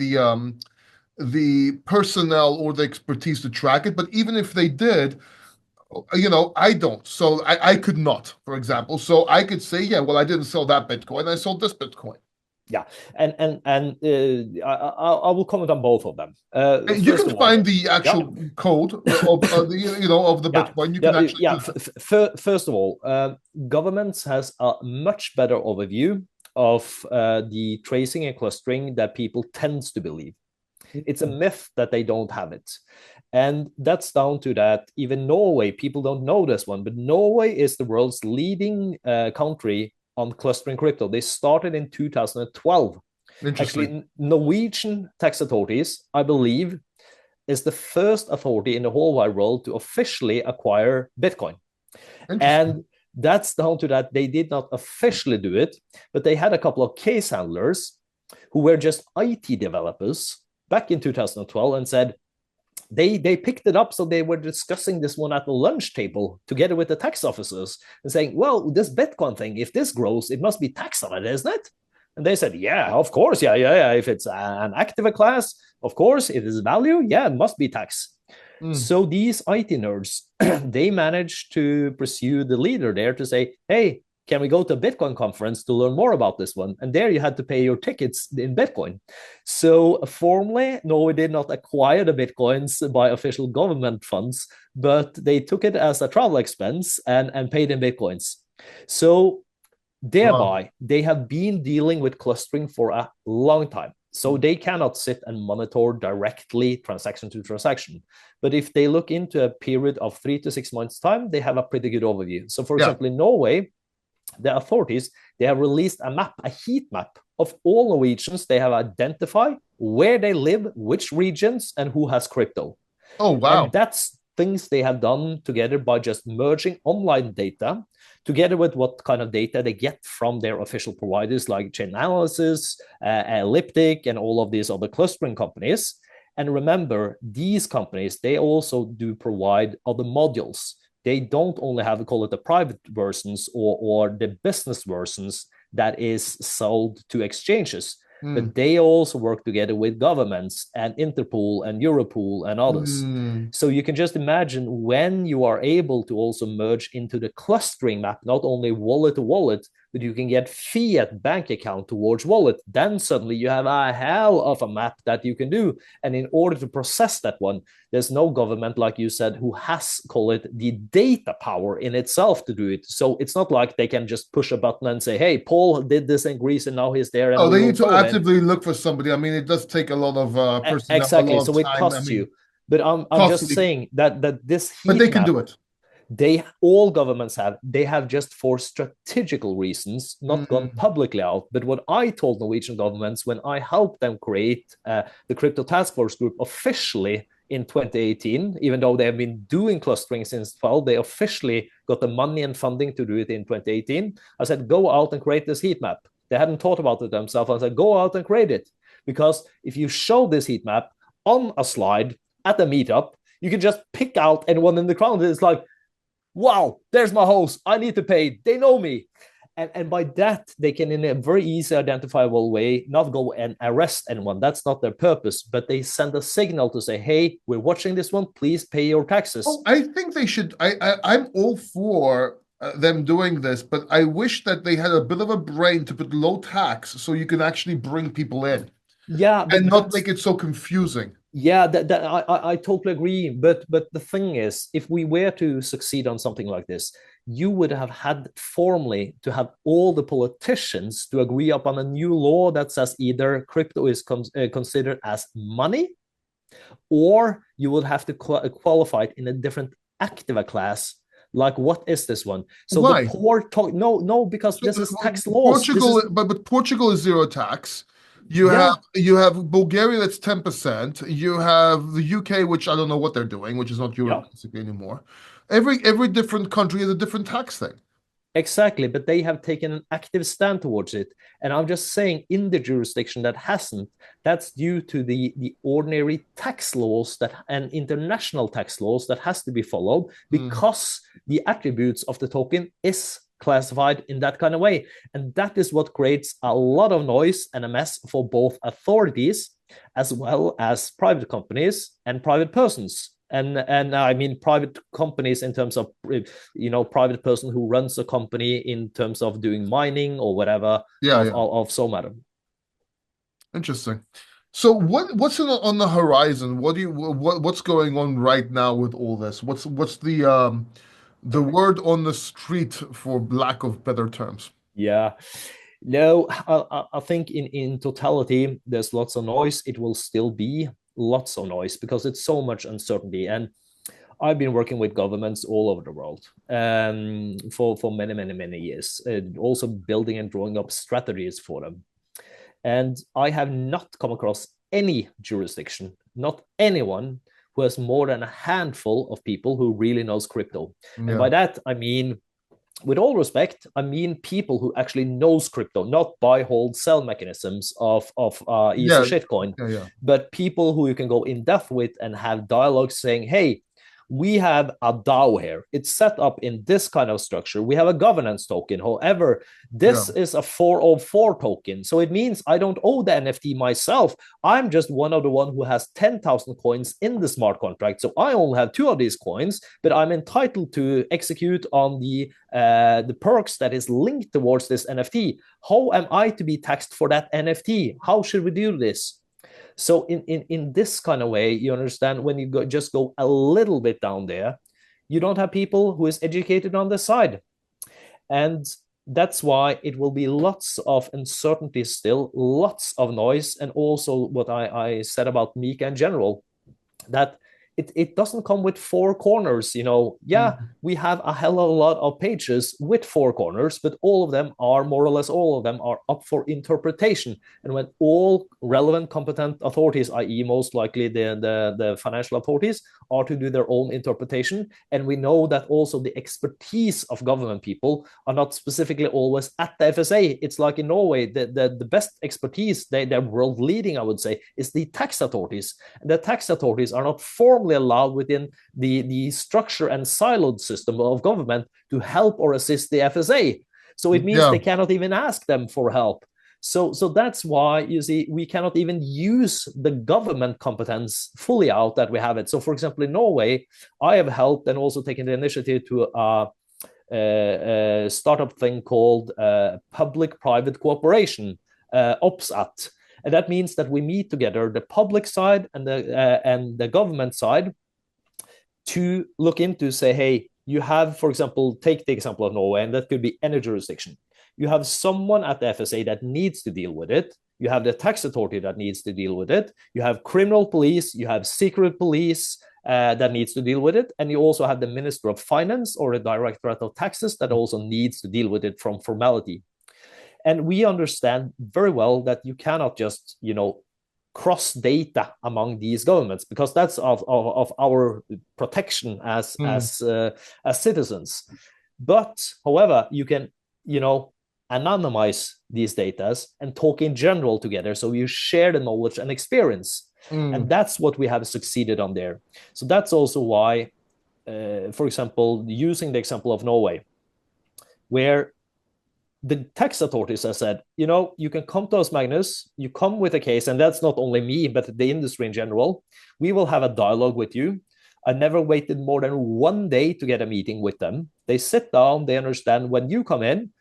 the personnel or the expertise to track it. But even if they did, I don't. So I could not, for example. So I could say, yeah, well, I didn't sell that Bitcoin. I sold this Bitcoin. Yeah, and I will comment on both of them. And you First can of all, find the yeah, actual code of of the yeah, Bitcoin. You can yeah, actually yeah. do that. First of all, governments has a much better overview of the tracing and clustering that people tends to believe. It's a myth that they don't have it. And that's down to that even Norway, people don't know this one, but Norway is the world's leading country on clustering crypto. They started in 2012. Interesting. Actually, Norwegian tax authorities, I believe, is the first authority in the whole wide world to officially acquire Bitcoin. Interesting. And that's down to that they did not officially do it, but they had a couple of case handlers who were just IT developers back in 2012 and said, they picked it up. So they were discussing this one at the lunch table together with the tax officers and saying, well, this Bitcoin thing, if this grows, it must be taxed on it, isn't it? And they said, yeah, of course. Yeah. If it's an active class, of course, it is value. Yeah, it must be taxed. Mm. So these IT nerds, they managed to pursue the leader there to say, hey, can we go to a Bitcoin conference to learn more about this one? And there you had to pay your tickets in Bitcoin. So formally, Norway did not acquire the Bitcoins by official government funds, but they took it as a travel expense and paid in Bitcoins. So Wow. thereby, they have been dealing with clustering for a long time. So they cannot sit and monitor directly transaction to transaction. But if they look into a period of 3 to 6 months' time, they have a pretty good overview. So, for Yeah. example, in Norway, the authorities, they have released a map, a heat map of all Norwegians. They have identified where they live, which regions, and who has crypto. Oh, And wow. that's things they have done together by just merging online data together with what kind of data they get from their official providers like Chainalysis, Elliptic, and all of these other clustering companies. And remember, these companies, they also do provide other modules. They don't only have, call it the private versions or the business versions that is sold to exchanges, Mm. but they also work together with governments and Interpol and Europol and others. Mm. So you can just imagine when you are able to also merge into the clustering map, not only wallet to wallet, but you can get fiat bank account towards wallet. Then suddenly you have a hell of a map that you can do. And in order to process that one, there's no government, like you said, who has, call it, the data power in itself to do it. So it's not like they can just push a button and say, hey, Paul did this in Greece and now he's there and Oh, we they will need to follow him. actively look for somebody. I mean, it does take a lot of personnel, a Exactly. lot of So it time. I costs mean, you. But I'm just costly, saying that this but heat they can map, do it. all governments they have just for strategical reasons not gone Mm. publicly out. But what I told Norwegian governments when I helped them create the crypto task force group officially in 2018, even though they have been doing clustering since 12, they officially got the money and funding to do it in 2018. I said, go out and create this heat map. They hadn't thought about it themselves. I said, go out and create it. Because if you show this heat map on a slide at a meetup, you can just pick out anyone in the crowd. It's like, wow, there's my host. I need to pay. They know me. And by that, they can, in a very easy, identifiable way, not go and arrest anyone. That's not their purpose, but they send a signal to say, hey, we're watching this one. Please pay your taxes. Oh, I think they should. I'm all for them doing this, but I wish that they had a bit of a brain to put low tax so you can actually bring people in Yeah, and not make it so confusing. yeah, I totally agree. But the thing is, if we were to succeed on something like this, you would have had formally to have all the politicians to agree upon a new law that says either crypto is considered as money, or you would have to qualify it in a different activa class. Like, what is this one? So Why? the poor talk, no, because So, this is tax laws. Portugal, but Portugal is zero tax. Yeah, You have Bulgaria that's 10%. You have the UK, which I don't know what they're doing, which is not yeah. Europe basically anymore. Every different country has a different tax thing. Exactly, but they have taken an active stand towards it. And I'm just saying, in the jurisdiction that hasn't, that's due to the ordinary tax laws that and international tax laws that has to be followed, Mm. because the attributes of the token is classified in that kind of way. And that is what creates a lot of noise and a mess for both authorities as well as private companies and private persons. And I mean private companies in terms of, private person who runs a company in terms of doing mining or whatever Yeah, yeah. of so matter. Interesting. So on the horizon? What's going on right now with all this? What's the word on the street, for lack of better terms? Yeah. No, I think in totality, there's lots of noise. It will still be lots of noise because it's so much uncertainty. And I've been working with governments all over the world for many years, also building and drawing up strategies for them. And I have not come across any jurisdiction, not anyone who has more than a handful of people who really knows crypto. And Yeah. by that, I mean, with all respect, I mean people who actually knows crypto, not buy, hold, sell mechanisms of easy Yeah. shitcoin, Yeah. Yeah. but people who you can go in depth with and have dialogue saying, hey, we have a DAO here. It's set up in this kind of structure. We have a governance token. However, Yeah. this is a 404 token. So it means I don't owe the NFT myself. I'm just one of the one who has 10,000 coins in the smart contract. So I only have two of these coins, but I'm entitled to execute on the perks that is linked towards this NFT. How am I to be taxed for that NFT? How should we do this? So in this kind of way, you understand, when you just go a little bit down there, you don't have people who is educated on the side. And that's why it will be lots of uncertainty still, lots of noise, and also what I said about Mika in general, that it doesn't come with four corners. Yeah, Mm. we have a hell of a lot of pages with four corners, but all of them are more or less all of them are up for interpretation. And when all relevant competent authorities, i.e. most likely the financial authorities, are to do their own interpretation, and we know that also the expertise of government people are not specifically always at the FSA. It's like in Norway, the best expertise, they're world leading, I would say, is the tax authorities. The tax authorities are not formally allowed within the structure and siloed system of government to help or assist the FSA. So it means Yeah. they cannot even ask them for help. So that's why, you see, we cannot even use the government competence fully out that we have it. So, for example, in Norway, I have helped and also taken the initiative to a startup thing called public-private cooperation, OPSAT. And that means that we meet together, the public side and the government side, to look into, say, hey, you have, for example, take the example of Norway, and that could be any jurisdiction. You have someone at the FSA that needs to deal with it. You have the tax authority that needs to deal with it. You have criminal police. You have secret police. that needs to deal with it. And you also have the Minister of Finance or the Directorate of Taxes that also needs to deal with it from formality. And we understand very well that you cannot just, cross data among these governments, because that's of our protection as citizens. But however, you can, anonymize these data and talk in general together, so you share the knowledge and experience. And that's what we have succeeded on there. So that's also why, for example, using the example of Norway, where the tax authorities have said, you can come to us, Magnus, you come with a case, and that's not only me, but the industry in general. We will have a dialogue with you. I never waited more than 1 day to get a meeting with them. They sit down, they understand when you come in.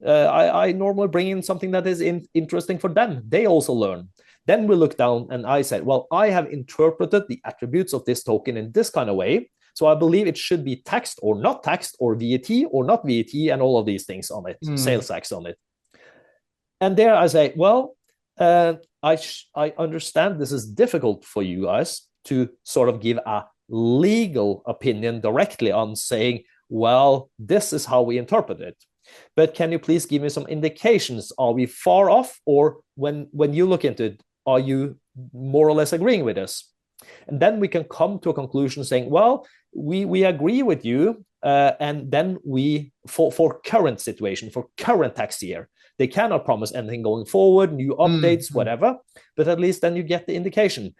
I normally bring in something that is interesting for them. They also learn. Then we look down and I said, well, I have interpreted the attributes of this token in this kind of way. So I believe it should be taxed or not taxed, or VAT or not VAT, and all of these things on it, sales tax on it. And there I say, well, I understand this is difficult for you guys to sort of give a legal opinion directly on saying, well, this is how we interpret it. But can you please give me some indications? Are we far off? Or when you look into it, are you more or less agreeing with us? And then we can come to a conclusion saying, well, we agree with you. And then for current situation, for current tax year, they cannot promise anything going forward, new updates, whatever. But at least then you get the indication.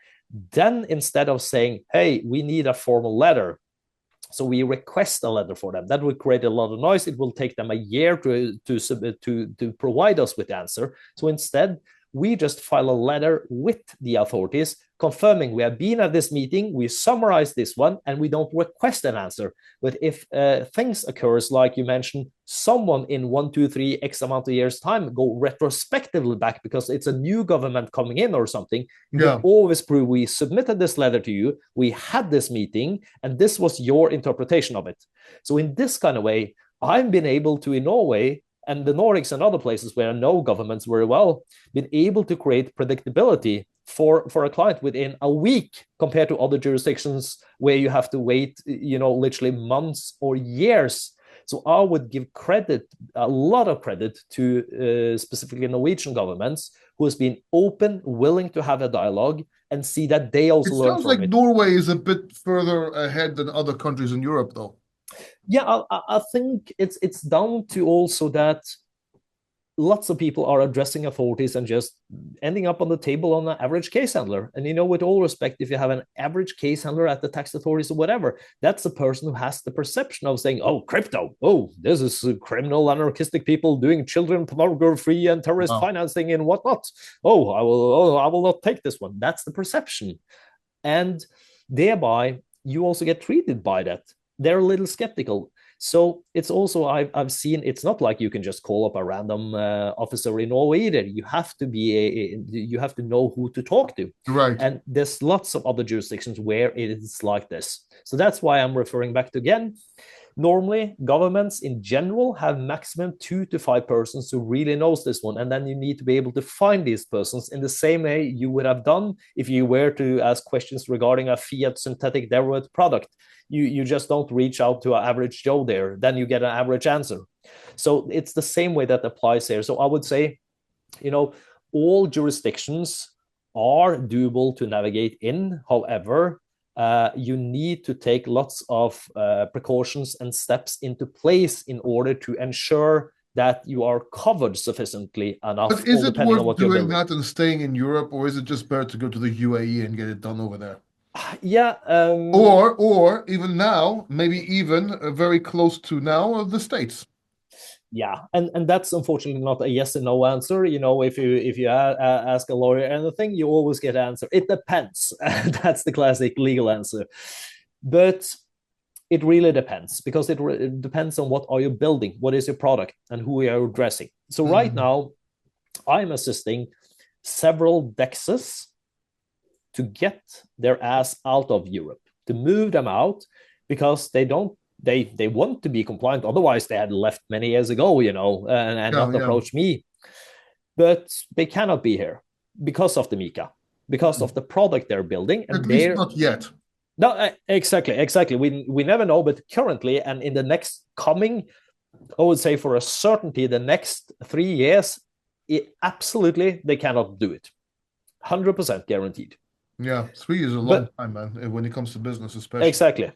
Then instead of saying, hey, we need a formal letter, so we request a letter for them, that would create a lot of noise. It will take them a year to provide us with the answer. So instead, we just file a letter with the authorities confirming we have been at this meeting, we summarize this one, and we don't request an answer. But if things occurs, like you mentioned, someone in 1, 2, 3, X amount of years time go retrospectively back because it's a new government coming in or something, you can always prove we submitted this letter to you, we had this meeting, and this was your interpretation of it. So in this kind of way, I've been able to, in Norway, and the Nordics and other places where I know governments very well, been able to create predictability for a client within a week, compared to other jurisdictions where you have to wait, literally months or years. So I would give credit, a lot of credit, to specifically Norwegian governments, who has been open, willing to have a dialogue, and see that they also learn from it. It sounds like Norway is a bit further ahead than other countries in Europe, though. Yeah, I think it's down to also that lots of people are addressing authorities and just ending up on the table on an average case handler. And with all respect, if you have an average case handler at the tax authorities or whatever, that's the person who has the perception of saying, oh, crypto, oh, this is criminal, anarchistic people doing children pornography and terrorist financing and whatnot. I will not take this one. That's the perception. And thereby, you also get treated by that. They're a little skeptical. So it's also, I've seen, it's not like you can just call up a random officer in Norway either. You have to you have to know who to talk to. Right. And there's lots of other jurisdictions where it is like this. So that's why I'm referring back to, again, normally governments in general have maximum 2 to 5 persons who really knows this one. And then you need to be able to find these persons in the same way you would have done if you were to ask questions regarding a fiat synthetic derivative product. You just don't reach out to an average Joe there. Then you get an average answer. So it's the same way that applies here. So I would say, all jurisdictions are doable to navigate in. However, you need to take lots of precautions and steps into place in order to ensure that you are covered sufficiently enough. But is it worth doing that and staying in Europe, or is it just better to go to the UAE and get it done over there? Yeah. Or even now, maybe even very close to now, the States. Yeah, and that's unfortunately not a yes and no answer. If you ask a lawyer anything, you always get an answer. It depends. That's the classic legal answer. But it really depends, because it depends on what are you building, what is your product, and who you are addressing. So right now, I'm assisting several DEXs to get their ass out of Europe, to move them out, because they want to be compliant. Otherwise, they had left many years ago, and not approach me. But they cannot be here because of the MiCA, because of the product they're building. And at least not yet. No, exactly. We never know, but currently and in the next coming, I would say for a certainty, the next 3 years, absolutely they cannot do it. 100% guaranteed. Yeah, 3 is a long But time, man, when it comes to business, especially. exactly.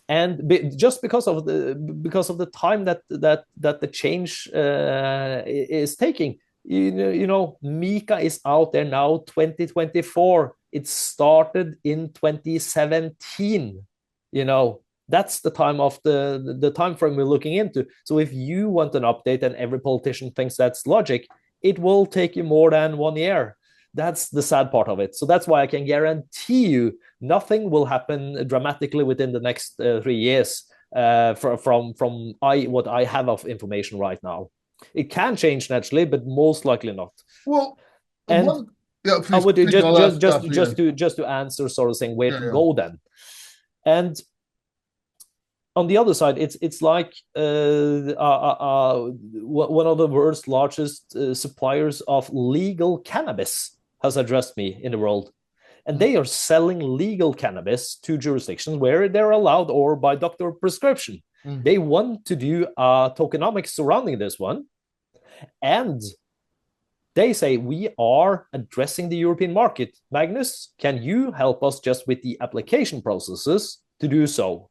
And just because of the time that the change is taking, Mika is out there now 2024. It started in 2017. That's the time of the time frame we're looking into. So if you want an update and every politician thinks that's logic, it will take you more than 1 year. That's the sad part of it. So that's why I can guarantee you nothing will happen dramatically within the next 3 years from what I have of information right now. It can change naturally, but most likely not. Well, And one, yeah, I please would continue. I'll ask after you. just to answer, sort of saying where Yeah, to yeah. go then. And on the other side, it's like one of the world's largest suppliers of legal cannabis has addressed me in the world. And they are selling legal cannabis to jurisdictions where they're allowed or by doctor prescription. Mm. They want to do tokenomics surrounding this one. And they say, we are addressing the European market. Magnus, can you help us just with the application processes to do so?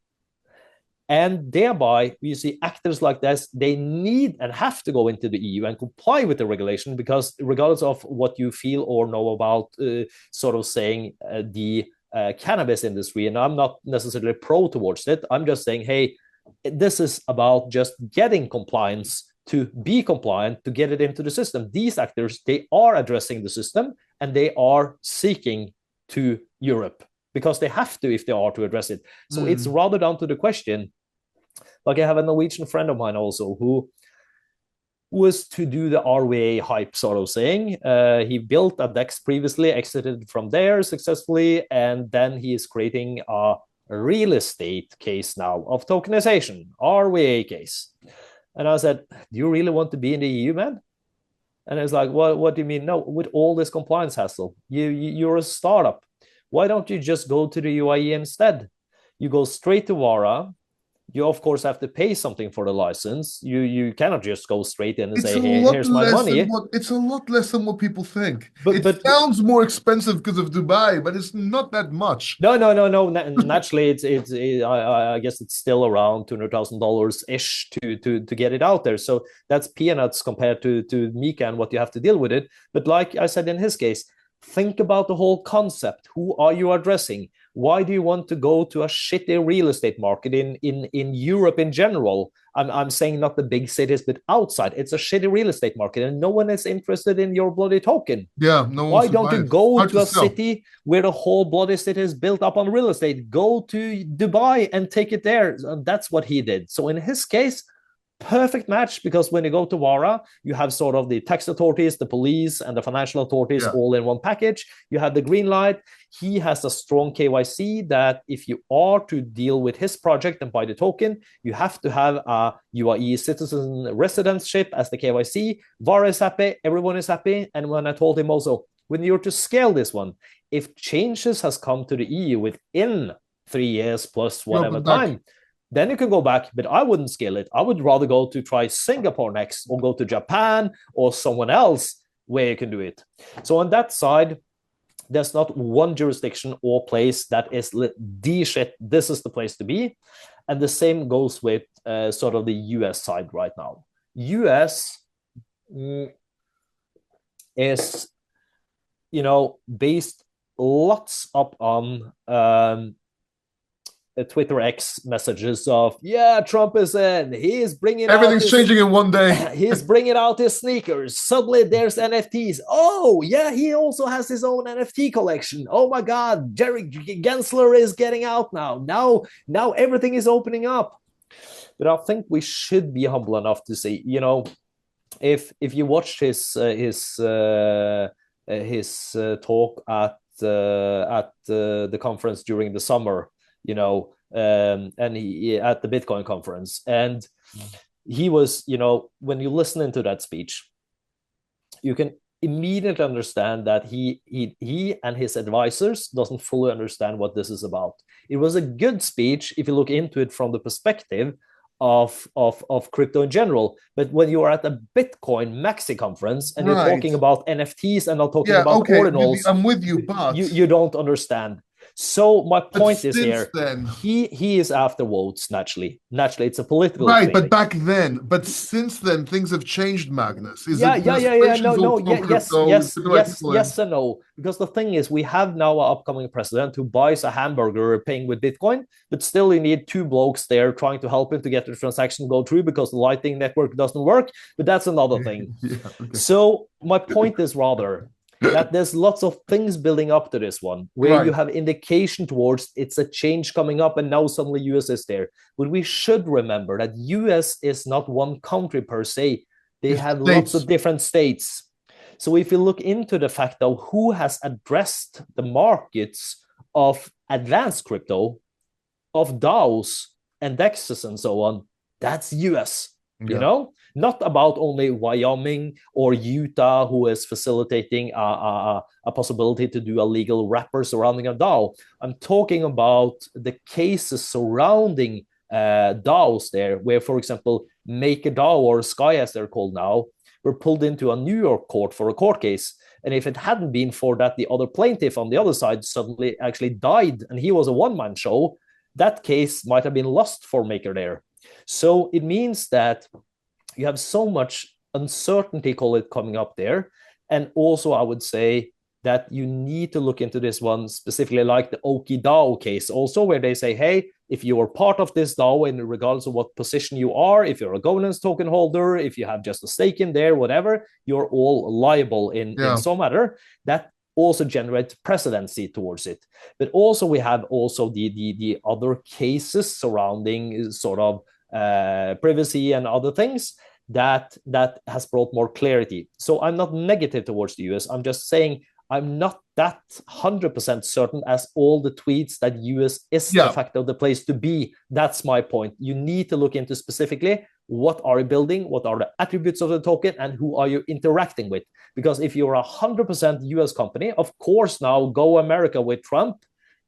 And thereby, we see actors like this, they need and have to go into the EU and comply with the regulation, because regardless of what you feel or know about sort of saying the cannabis industry, and I'm not necessarily pro towards it, I'm just saying, hey, this is about just getting compliance to be compliant, to get it into the system. These actors, they are addressing the system and they are seeking to Europe because they have to if they are to address it. So it's rather down to the question. Like I have a Norwegian friend of mine also who was to do the RWA hype, sort of saying. He built a DEX previously, exited from there successfully, and then he is creating a real estate case now of tokenization, RWA case. And I said, do you really want to be in the EU, man? And it's like, what do you mean? No, with all this compliance hassle, you're a startup. Why don't you just go to the UAE instead? You go straight to Vara. You of course have to pay something for the license. You cannot just go straight in and It's say, a hey, lot here's my less than money. it's a lot less than what people think. But It but sounds more expensive because of Dubai, but it's not that much. no. Naturally, I guess it's still around $200,000 ish to get it out there. So that's peanuts compared to Mika and what you have to deal with it. But like I said in his case, think about the whole concept. Who are you addressing? Why do you want to go to a shitty real estate market in Europe in general? I'm saying not the big cities, but outside. It's a shitty real estate market, and no one is interested in your bloody token. Yeah, no one Why wants to don't buy you it. go Hard to to a sell. city where the whole bloody city is built up on real estate? Go to Dubai and take it there. And that's what he did. So in his case, perfect match, because when you go to Vara, you have sort of the tax authorities, the police, and the financial authorities Yeah. all in one package. You have the green light. He has a strong KYC that if you are to deal with his project and buy the token, you have to have a UAE citizen residentship as the KYC. Vara is happy, everyone is happy. And when I told him also, when you're to scale this one, if changes has come to the EU within 3 years plus whatever time, then you can go back, but I wouldn't scale it. I would rather go to try Singapore next, or go to Japan or someone else where you can do it. So on that side, there's not one jurisdiction or place that is the shit. This is the place to be. And the same goes with sort of the US side right now. US is, based lots up on Twitter X messages of, yeah, Trump is in. He's bringing Everything's changing in one day. He's bringing out his sneakers. Suddenly there's NFTs. Oh, yeah, he also has his own NFT collection. Oh my God, Jerry Gensler is getting out now. Now everything is opening up. But I think we should be humble enough to say, if you watched his talk at the conference during the summer, and he at the Bitcoin conference, and he was, when you listen into that speech, you can immediately understand that he and his advisors doesn't fully understand what this is about. It was a good speech if you look into it from the perspective of crypto in general. But when you are at a Bitcoin Maxi conference and you're Right. talking about NFTs and not talking Yeah, about okay. ordinals, I'm with you, you don't understand. So my but point is since here, then, he is after votes naturally. Naturally, it's a political right, thing. but back then, but since then, things have changed, Magnus. Is Yeah, it yeah, yeah, yeah. administration's No, all no. Yeah, yes, pro-crypto? yes, Put the right yes, people in. yes, and no. Because the thing is, we have now an upcoming president who buys a hamburger paying with Bitcoin, but still you need two blokes there trying to help him to get the transaction go through because the Lightning Network doesn't work. But that's another thing. Yeah, okay. So my point is rather that there's lots of things building up to this one where you Right. have indication towards it's a change coming up and now suddenly US is there. But we should remember that US is not one country per se. They It's have lots states. of different states. So if you look into the fact of who has addressed the markets of advanced crypto, of DAOs and DEXs and so on, that's US, you Yeah. know? Not about only Wyoming or Utah who is facilitating a possibility to do a legal wrapper surrounding a DAO. I'm talking about the cases surrounding DAOs there, where, for example, MakerDAO or Sky, as they're called now, were pulled into a New York court for a court case. And if it hadn't been for that, the other plaintiff on the other side suddenly actually died, and he was a one-man show, that case might have been lost for Maker there. So it means that you have so much uncertainty, call it, coming up there. And also, I would say that you need to look into this one specifically, like the Oki DAO case, also, where they say, hey, if you are part of this DAO, in regardless of what position you are, if you're a governance token holder, if you have just a stake in there, whatever, you're all liable in Yeah. some matter. That also generates precedency towards it. But also we have also the other cases surrounding sort of privacy and other things that has brought more clarity. So I'm not negative towards the US. I'm just saying I'm not that 100% certain as all the tweets that US is de Yeah. facto the place to be. That's my point. You need to look into specifically what are you building, what are the attributes of the token, and who are you interacting with. Because if you're a 100% US company, of course, now go America with Trump,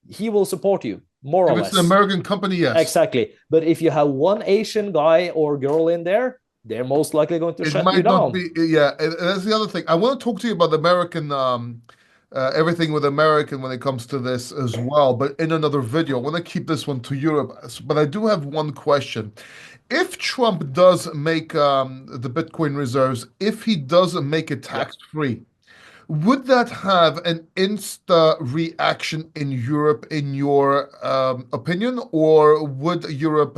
he will support you, more If or it's an less. American company, yes. Exactly. But if you have one Asian guy or girl in there, they're most likely going to It shut you might not down. be, yeah. And that's the other thing. I want to talk to you about American, everything with American when it comes to this as well, but in another video. I want to keep this one to Europe. But I do have one question. If Trump does make the Bitcoin reserves, if he does make it Yep. tax-free, would that have an insta reaction in Europe, in your opinion, or would Europe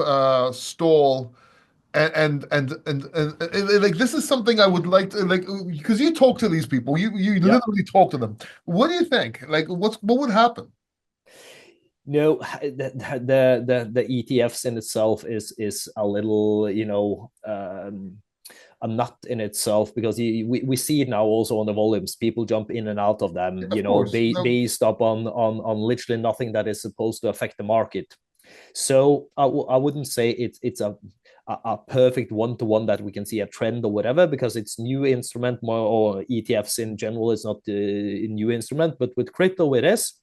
stall? And like this is something I would like to like because you talk to these people, you Yep. literally talk to them. What do you think? Like, what would happen? No, the ETFs in itself is a little, a nut in itself because we see it now also on the volumes. People jump in and out of them, Of course, no, based upon on literally nothing that is supposed to affect the market. So I wouldn't say it's a perfect one-to-one that we can see a trend or whatever because it's new instrument more, or ETFs in general is not a new instrument, but with crypto it is.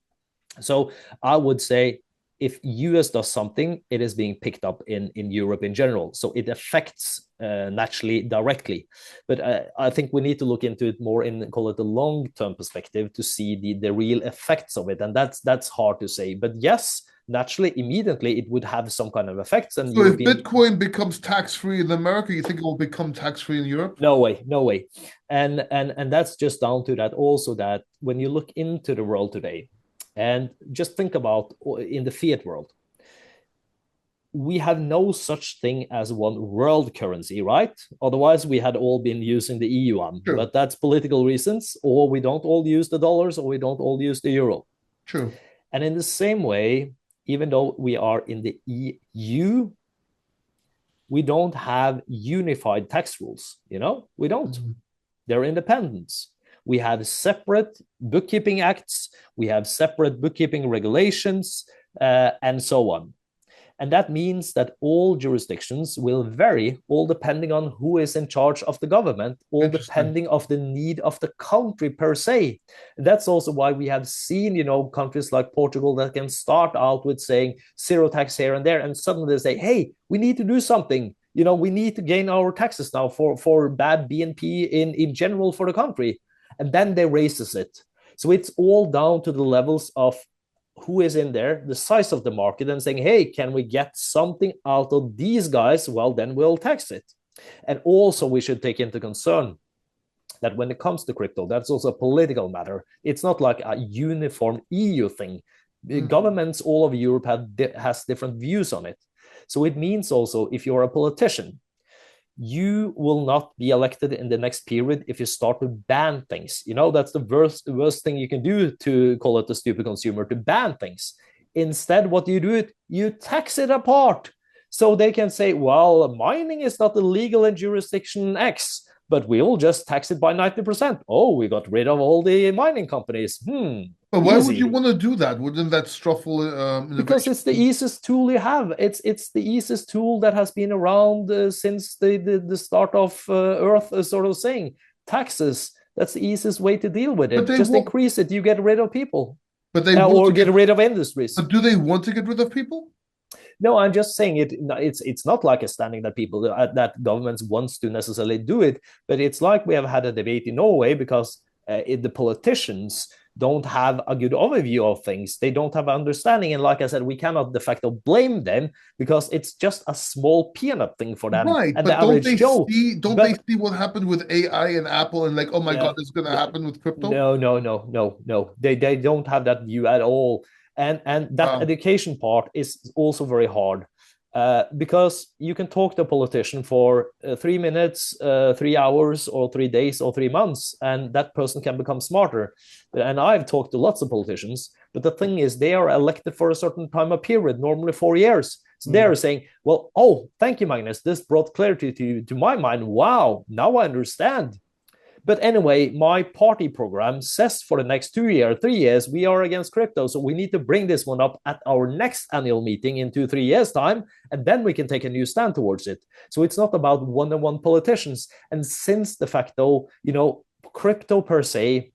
So I would say if US does something, it is being picked up in Europe in general. So it affects naturally directly. But I think we need to look into it more in, call it, the long-term perspective to see the real effects of it. And that's hard to say. But yes, naturally, immediately it would have some kind of effects. And so if European, Bitcoin becomes tax-free in America, you think it will become tax-free in Europe? no way, no way. And that's just down to that also, that when you look into the world today, and just think about in the fiat world, we have no such thing as one world currency, right? Otherwise, we had all been using the EU one, True, but that's political reasons, or we don't all use the dollars, or we don't all use the euro. true. And in the same way, even though we are in the EU, we don't have unified tax rules, we don't. Mhm. They're independent. We have separate bookkeeping acts, we have separate bookkeeping regulations, and so on. And that means that all jurisdictions will vary, all depending on who is in charge of the government, all depending of the need of the country per se. That's also why we have seen, countries like Portugal that can start out with saying zero tax here and there, and suddenly they say, hey, we need to do something. We need to gain our taxes now for bad BNP in general for the country. And then they raises it. So it's all down to the levels of who is in there, the size of the market, and saying, hey, can we get something out of these guys? Well, then we'll tax it. And also we should take into concern that when it comes to crypto, that's also a political matter. It's not like a uniform EU thing. Governments all over Europe has different views on it. So it means also if you're a politician, you will not be elected in the next period if you start to ban things. That's the worst thing you can do, to call it a stupid consumer, to ban things. Instead, what do? You tax it apart. So they can say, well, mining is not illegal in jurisdiction X, but we'll just tax it by 90%. Oh, we got rid of all the mining companies. But why would you want to do that? Wouldn't that stifle innovation? Because it's the easiest tool you have. It's the easiest tool that has been around since the start of Earth, sort of saying. Taxes, that's the easiest way to deal with it. Just increase it, you get rid of people. But they or get rid of industries. But do they want to get rid of people? No, I'm just saying it's not like a standing that people that governments wants to necessarily do it, but it's like we have had a debate in Norway because the politicians don't have a good overview of things. They don't have understanding. And like I said, we cannot de facto blame them because it's just a small peanut thing for them. Right, and but don't they see what happened with AI and Apple and like, oh my God, it's going to happen with crypto? No. They don't have that view at all. And that education part is also very hard. Because you can talk to a politician for 3 minutes, 3 hours, or 3 days, or 3 months, and that person can become smarter. And I've talked to lots of politicians, but the thing is, they are elected for a certain time of period, normally 4 years. So they're saying, well, oh, thank you, Magnus. This brought clarity to my mind. Wow, now I understand. But anyway, my party program says for the next 2 years, 3 years, we are against crypto. So we need to bring this one up at our next annual meeting in 2-3 years' time, and then we can take a new stand towards it. So it's not about one-on-one politicians. And since de facto, crypto per se,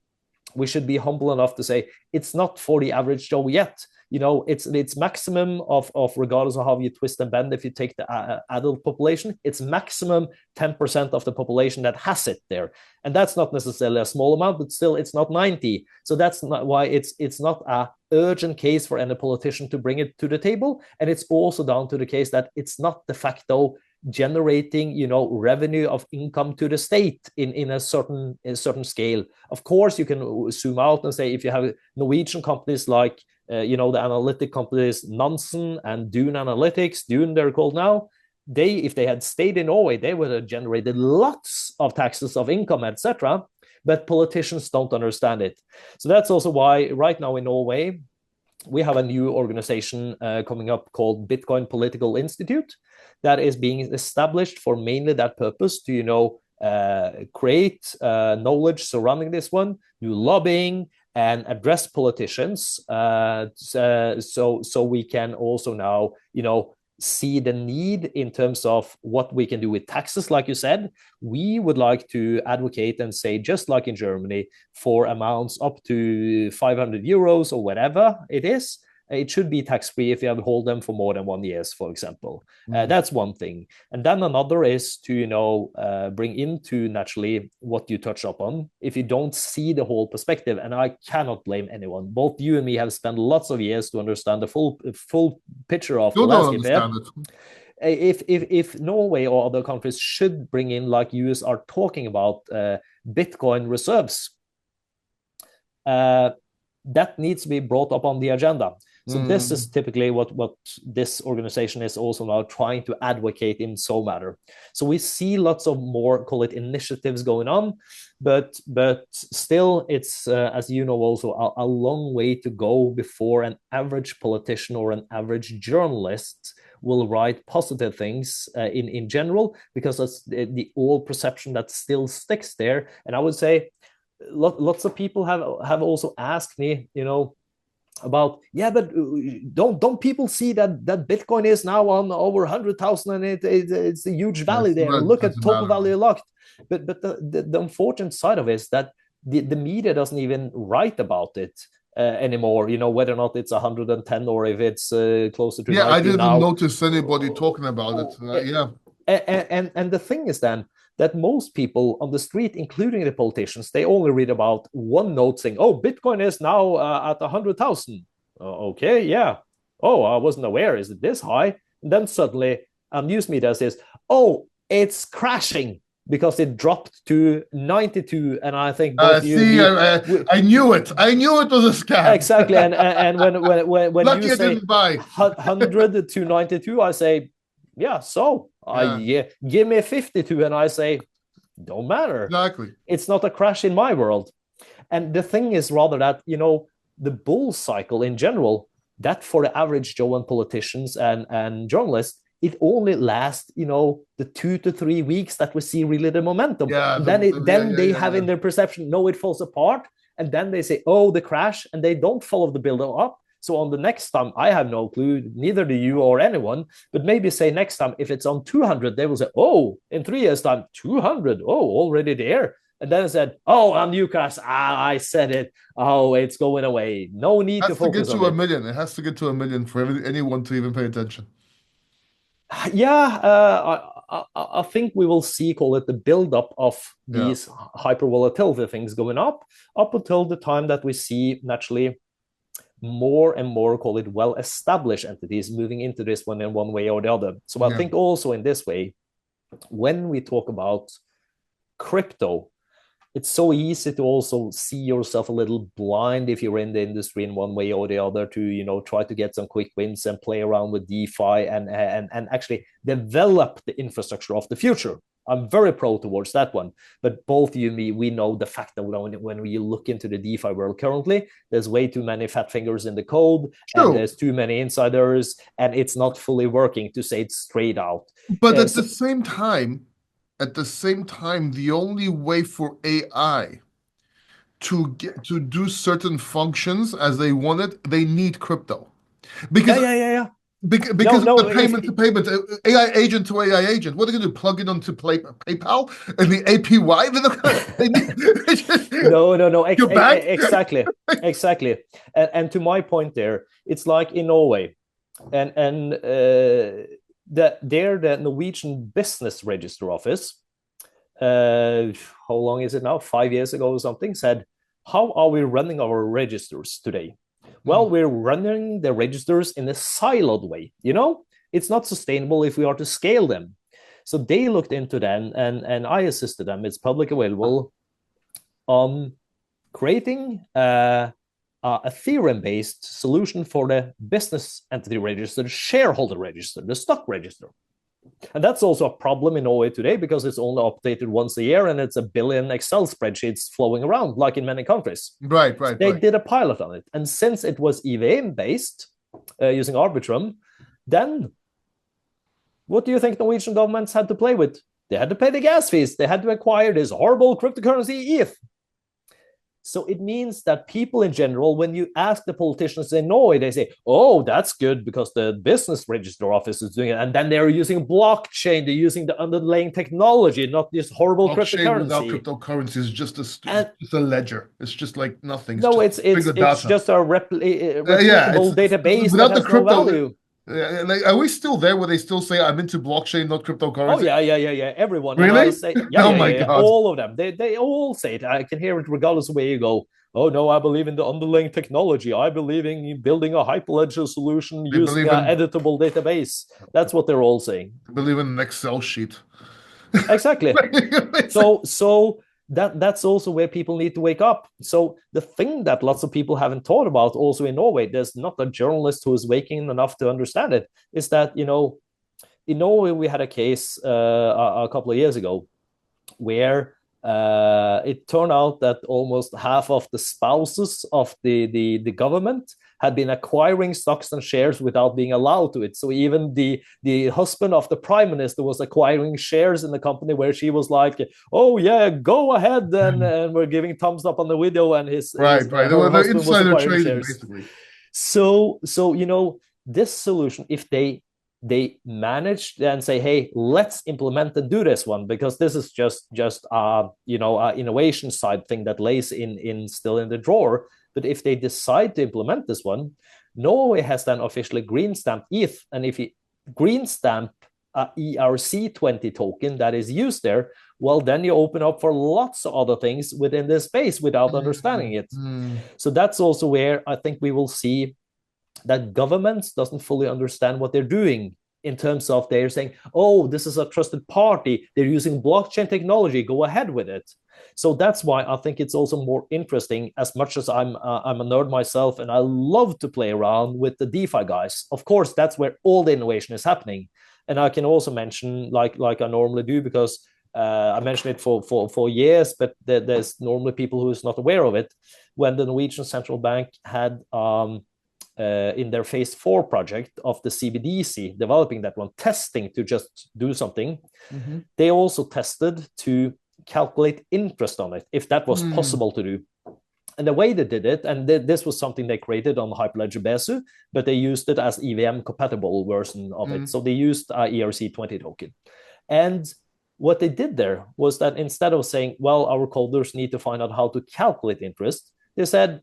we should be humble enough to say it's not for the average Joe yet. It's maximum of regardless of how you twist and bend, if you take the adult population, it's maximum 10% of the population that has it there. And that's not necessarily a small amount, but still it's not 90. So that's not why it's not a urgent case for any politician to bring it to the table. And it's also down to the case that it's not de facto generating revenue of income to the state in a certain scale. Of course, you can zoom out and say if you have Norwegian companies like the analytic companies Nansen and Dune Analytics, Dune they're called now, if they had stayed in Norway, they would have generated lots of taxes of income, etc. But politicians don't understand it. So that's also why right now in Norway, we have a new organization coming up called Bitcoin Political Institute that is being established for mainly that purpose to, create knowledge surrounding this one, do lobbying, and address politicians. So we can also now, see the need in terms of what we can do with taxes. Like you said, we would like to advocate and say, just like in Germany, for amounts up to 500 euros or whatever it is, it should be tax-free if you have hold them for more than 1 year, for example. That's one thing. And then another is to, bring into naturally what you touch upon. If you don't see the whole perspective, and I cannot blame anyone, both you and me have spent lots of years to understand the full picture of the landscape here. If Norway or other countries should bring in, like US are talking about, Bitcoin reserves, that needs to be brought up on the agenda. So this is typically what this organization is also now trying to advocate in so matter. So we see lots of more, call it initiatives going on, but still it's, as you know, also a long way to go before an average politician or an average journalist will write positive things in general, because that's the old perception that still sticks there. And I would say lots of people have also asked me, about, yeah, but don't people see that Bitcoin is now on over 100,000 and it's a huge value there. Look at total value locked. But the unfortunate side of it is that the media doesn't even write about it anymore. Whether or not it's 110 or if it's closer to 90 I didn't now. notice anybody talking about it. Yeah. And the thing is then that most people on the street, including the politicians, they only read about one note saying, "Oh, Bitcoin is now at 100,000." Okay, yeah. Oh, I wasn't aware. Is it this high? And then suddenly, news media says, "Oh, it's crashing because it dropped to 92." And I think both you and me, I knew it. I knew it was a scam. Exactly. And when Lucky you say didn't buy 100 to 92, I say, yeah, so give me 52, and I say, don't matter. Exactly. It's not a crash in my world. And the thing is rather that, the bull cycle in general, that for the average Joe and politicians and journalists, it only lasts, the 2 to 3 weeks that we see really the momentum. Yeah, then they have in their perception, no, it falls apart. And then they say, oh, the crash, and they don't follow the build up. So on the next time, I have no clue, neither do you or anyone, but maybe say next time, if it's on 200, they will say, oh, in 3 years' time, 200, oh, already there. And then I said, oh, on Newcastle, I said it. Oh, it's going away. No need to focus on it. It has to get to 1 million. It has to get to 1 million for anyone to even pay attention. Yeah, I think we will see, call it the build-up of these hyper volatility things going up until the time that we see naturally more and more, call it well-established entities moving into this one in one way or the other. So I think also in this way, when we talk about crypto, it's so easy to also see yourself a little blind if you're in the industry in one way or the other to, try to get some quick wins and play around with DeFi and actually develop the infrastructure of the future. I'm very pro towards that one. But both you and me, we know the fact that when we look into the DeFi world currently, there's way too many fat fingers in the code, and there's too many insiders, and it's not fully working, to say it straight out. But at the same time, the only way for AI to do certain functions as they want it, they need crypto. Because Because the payment to payment, AI agent to AI agent. What are they going to do? Plug it onto PayPal and the APY? No. Exactly. And to my point there, it's like in Norway, and the Norwegian Business Register Office, how long is it now? 5 years ago or something, said, how are we running our registers today? Well, we're running the registers in a siloed way. It's not sustainable if we are to scale them. So they looked into them, and I assisted them. It's public available on creating a Ethereum-based solution for the business entity register, the shareholder register, the stock register. And that's also a problem in Norway today because it's only updated once a year and it's a billion Excel spreadsheets flowing around, like in many countries. Right. They did a pilot on it. And since it was EVM-based, using Arbitrum, then what do you think Norwegian governments had to play with? They had to pay the gas fees. They had to acquire this horrible cryptocurrency ETH. So it means that people in general, when you ask the politicians in Norway, they say, oh, that's good because the business register office is doing it. And then they're using blockchain. They're using the underlying technology, not this horrible cryptocurrency. Without cryptocurrency is just a ledger. It's just like nothing. It's just a replicable database without that has the crypto, no value. Are we still there where they still say I'm into blockchain, not cryptocurrency? Oh yeah. Everyone. Really? God. All of them. They all say it. I can hear it regardless of where you go. Oh no, I believe in the underlying technology. I believe in building a hyperledger solution using an editable database. That's what they're all saying. I believe in an Excel sheet. Exactly. So that's also where people need to wake up. So the thing that lots of people haven't thought about also in Norway, there's not a journalist who is waking enough to understand it, is that, in Norway, we had a case a couple of years ago where it turned out that almost half of the spouses of the government had been acquiring stocks and shares without being allowed to it. So even the husband of the prime minister was acquiring shares in the company where she was like, oh yeah, go ahead, and we're giving thumbs up on the video, and his husband was acquiring shares. Basically. So this solution, if they manage and say, hey, let's implement and do this one, because this is just innovation side thing that lays in still in the drawer. But if they decide to implement this one, Norway has then officially green stamped ETH, and if you green stamp a ERC20 token that is used there, well, then you open up for lots of other things within this space without understanding it. So that's also where I think we will see that governments doesn't fully understand what they're doing, in terms of they're saying, oh, this is a trusted party, they're using blockchain technology, go ahead with it. So that's why I think it's also more interesting. As much as I'm a nerd myself and I love to play around with the DeFi guys, of course that's where all the innovation is happening. And I can also mention, like I normally do, because I mentioned it for years, but there's normally people who is not aware of it. When the Norwegian Central Bank had in their phase 4 project of the CBDC, developing that one, testing to just do something, they also tested to calculate interest on it, if that was possible to do. And the way they did it, and this was something they created on Hyperledger Besu, but they used it as EVM compatible version of it. So they used ERC20 token. And what they did there was that instead of saying, well, our coders need to find out how to calculate interest, they said,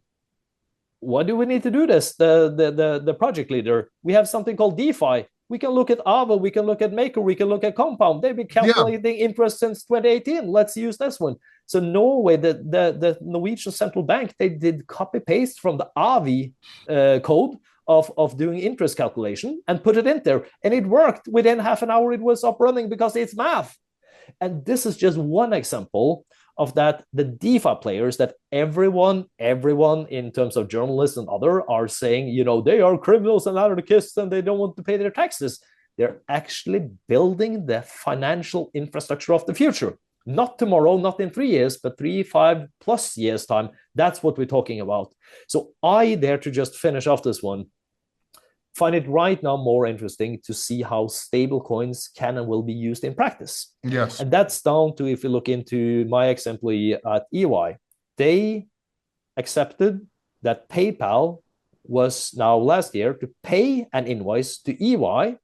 why do we need to do this? The project leader, we have something called DeFi. We can look at Ava, we can look at Maker, we can look at Compound. They've been calculating interest since 2018. Let's use this one. So Norway, the Norwegian Central Bank, they did copy paste from the Avi code of doing interest calculation and put it in there. And it worked. Within half an hour, it was up running because it's math. And this is just one example of that, the DeFi players that everyone in terms of journalists and other are saying, they are criminals and anarchists and they don't want to pay their taxes. They're actually building the financial infrastructure of the future. Not tomorrow, not in 3 years, but 3-5+ years time. That's what we're talking about. So I dare to just finish off this one. Find it right now more interesting to see how stablecoins can and will be used in practice. Yes. And that's down to, if you look into my ex-employee at EY, they accepted that PayPal was now last year to pay an invoice to EY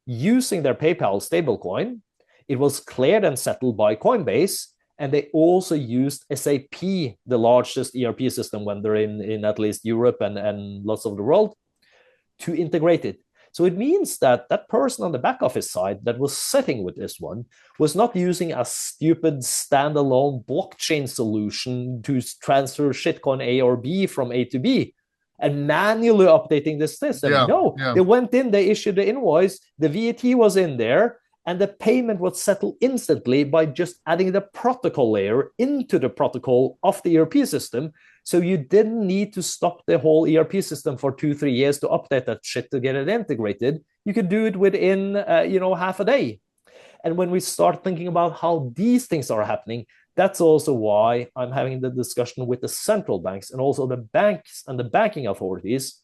using their PayPal stablecoin. It was cleared and settled by Coinbase, and they also used SAP, the largest ERP system vendor in at least Europe and lots of the world, to integrate it. So it means that that person on the back office side that was sitting with this one was not using a stupid standalone blockchain solution to transfer shitcoin A or B from A to B and manually updating this system. They went in, they issued the invoice, the VAT was in there, and the payment was settled instantly by just adding the protocol layer into the protocol of the ERP system. So you didn't need to stop the whole ERP system for 2-3 years to update that shit to get it integrated. You could do it within, half a day. And when we start thinking about how these things are happening, that's also why I'm having the discussion with the central banks and also the banks and the banking authorities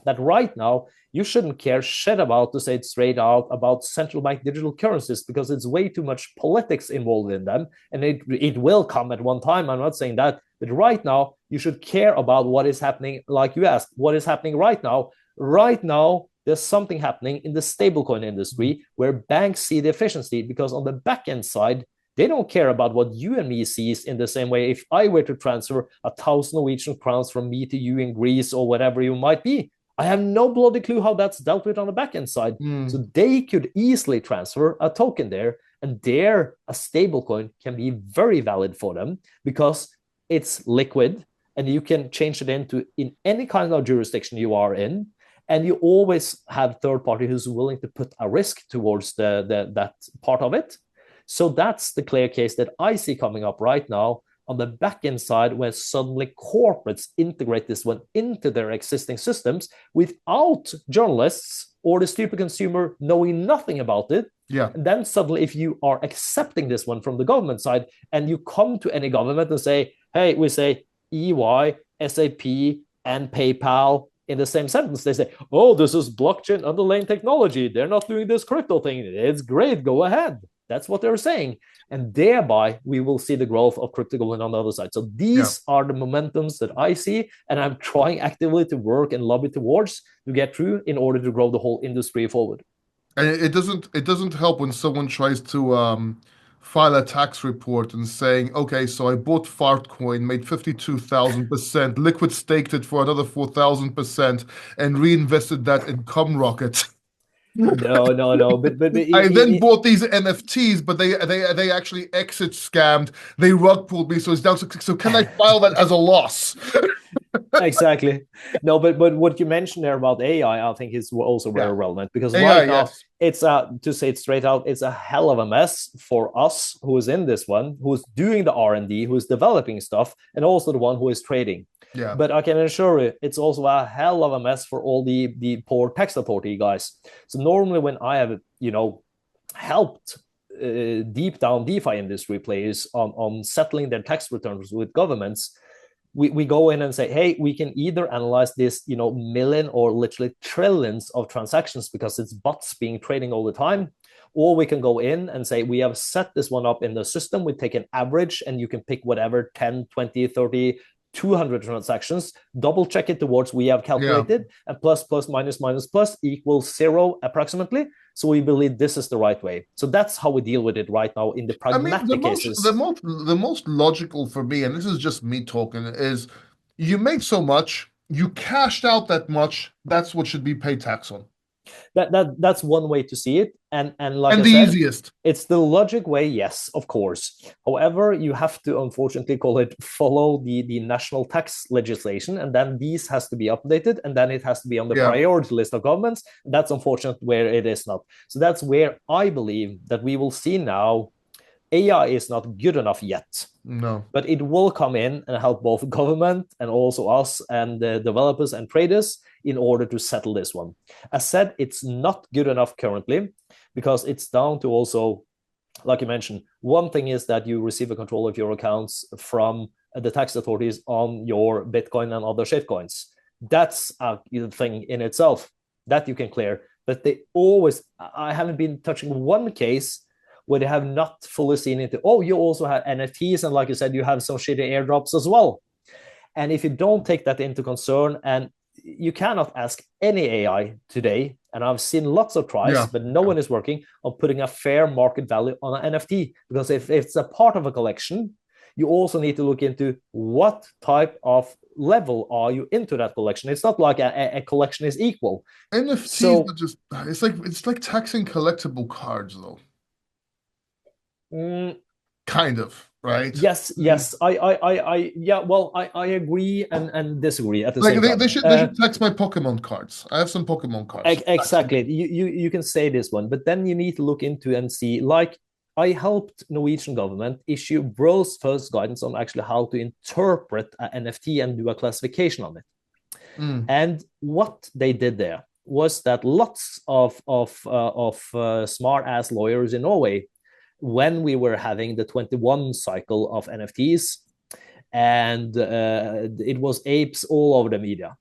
that right now you shouldn't care shit about, to say it straight out, about central bank digital currencies, because it's way too much politics involved in them. And it will come at one time. I'm not saying that. But right now, you should care about what is happening, like you asked, what is happening right now. Right now, there's something happening in the stablecoin industry where banks see the efficiency, because on the back end side, they don't care about what you and me sees in the same way. If I were to transfer 1,000 Norwegian crowns from me to you in Greece or whatever you might be, I have no bloody clue how that's dealt with on the back end side. So they could easily transfer a token there, and there a stablecoin can be very valid for them because it's liquid and you can change it into in any kind of jurisdiction you are in. And you always have third party who's willing to put a risk towards that part of it. So that's the clear case that I see coming up right now on the back-end side, where suddenly corporates integrate this one into their existing systems without journalists or the stupid consumer knowing nothing about it. And then suddenly, if you are accepting this one from the government side and you come to any government and say, hey, we say EY, SAP, and PayPal in the same sentence, they say, oh, this is blockchain underlying technology. They're not doing this crypto thing. It's great. Go ahead. That's what they're saying. And thereby, we will see the growth of crypto going on the other side. So these are the momentums that I see, and I'm trying actively to work and lobby towards to get through in order to grow the whole industry forward. And it doesn't help when someone tries to file a tax report and saying, okay, so I bought Fartcoin, made 52,000%, liquid staked it for another 4,000%, and reinvested that in Rocket. No. But I then bought these NFTs, but they actually exit scammed. They rug pulled me, so it's down. So can I file that as a loss? Exactly. No, but what you mentioned there about AI, I think is also very relevant, because AI, right now yes. it's to say it straight out, it's a hell of a mess for us who is in this one, who's doing the R&D, who's developing stuff, and also the one who is trading. Yeah. But I can assure you, it's also a hell of a mess for all the poor tax authority guys. So normally when I have, helped deep down DeFi industry players on settling their tax returns with governments, we go in and say, hey, we can either analyze this, million or literally trillions of transactions because it's bots being trading all the time, or we can go in and say, we have set this one up in the system. We take an average and you can pick whatever 10, 20, 30, 200 transactions, double check it towards we have calculated, and plus, minus, plus equals 0 approximately. So we believe this is the right way. So that's how we deal with it right now in the pragmatic cases. The most logical for me, and this is just me talking, is you made so much, you cashed out that much, that's what should be paid tax on. That's one way to see it, and like and I the said, easiest. It's the logic way, yes, of course. However, you have to unfortunately follow the national tax legislation, and then these has to be updated, and then it has to be on the priority list of governments. That's unfortunate where it is not. So that's where I believe that we will see now AI is not good enough yet. No. But it will come in and help both government and also us and the developers and traders in order to settle this one. As said, it's not good enough currently because it's down to also, like you mentioned, one thing is that you receive a control of your accounts from the tax authorities on your Bitcoin and other shitcoins. That's a thing in itself that you can clear. But I haven't been touching one case where they have not fully seen it. Oh, you also have NFTs, and like you said, you have some shitty airdrops as well. And if you don't take that into concern, and you cannot ask any AI today, and I've seen lots of tries, but no one is working on putting a fair market value on an NFT, because if it's a part of a collection, you also need to look into what type of level are you into that collection. It's not like a collection is equal. NFTs are just, it's like taxing collectible cards though. Kind of, right? Yes. I agree and disagree at the same time. They should tax my Pokemon cards. I have some Pokemon cards. Exactly. You can say this one, but then you need to look into and see, like, I helped Norwegian government issue world's first guidance on actually how to interpret an NFT and do a classification on it. And what they did there was that lots of smart ass lawyers in Norway, when we were having the 21 cycle of NFTs, and it was apes all over the media.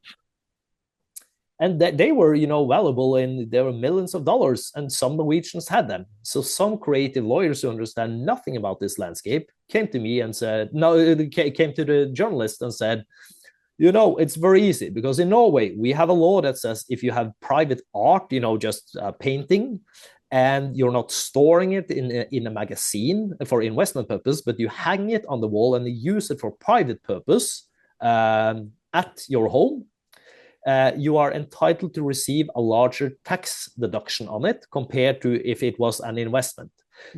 And they were, valuable, and there were millions of dollars, and some Norwegians had them. So some creative lawyers who understand nothing about this landscape came to me and said, came to the journalist and said, it's very easy, because in Norway, we have a law that says if you have private art, just painting, and you're not storing it in a magazine for investment purpose, but you hang it on the wall and you use it for private purpose at your home, you are entitled to receive a larger tax deduction on it compared to if it was an investment.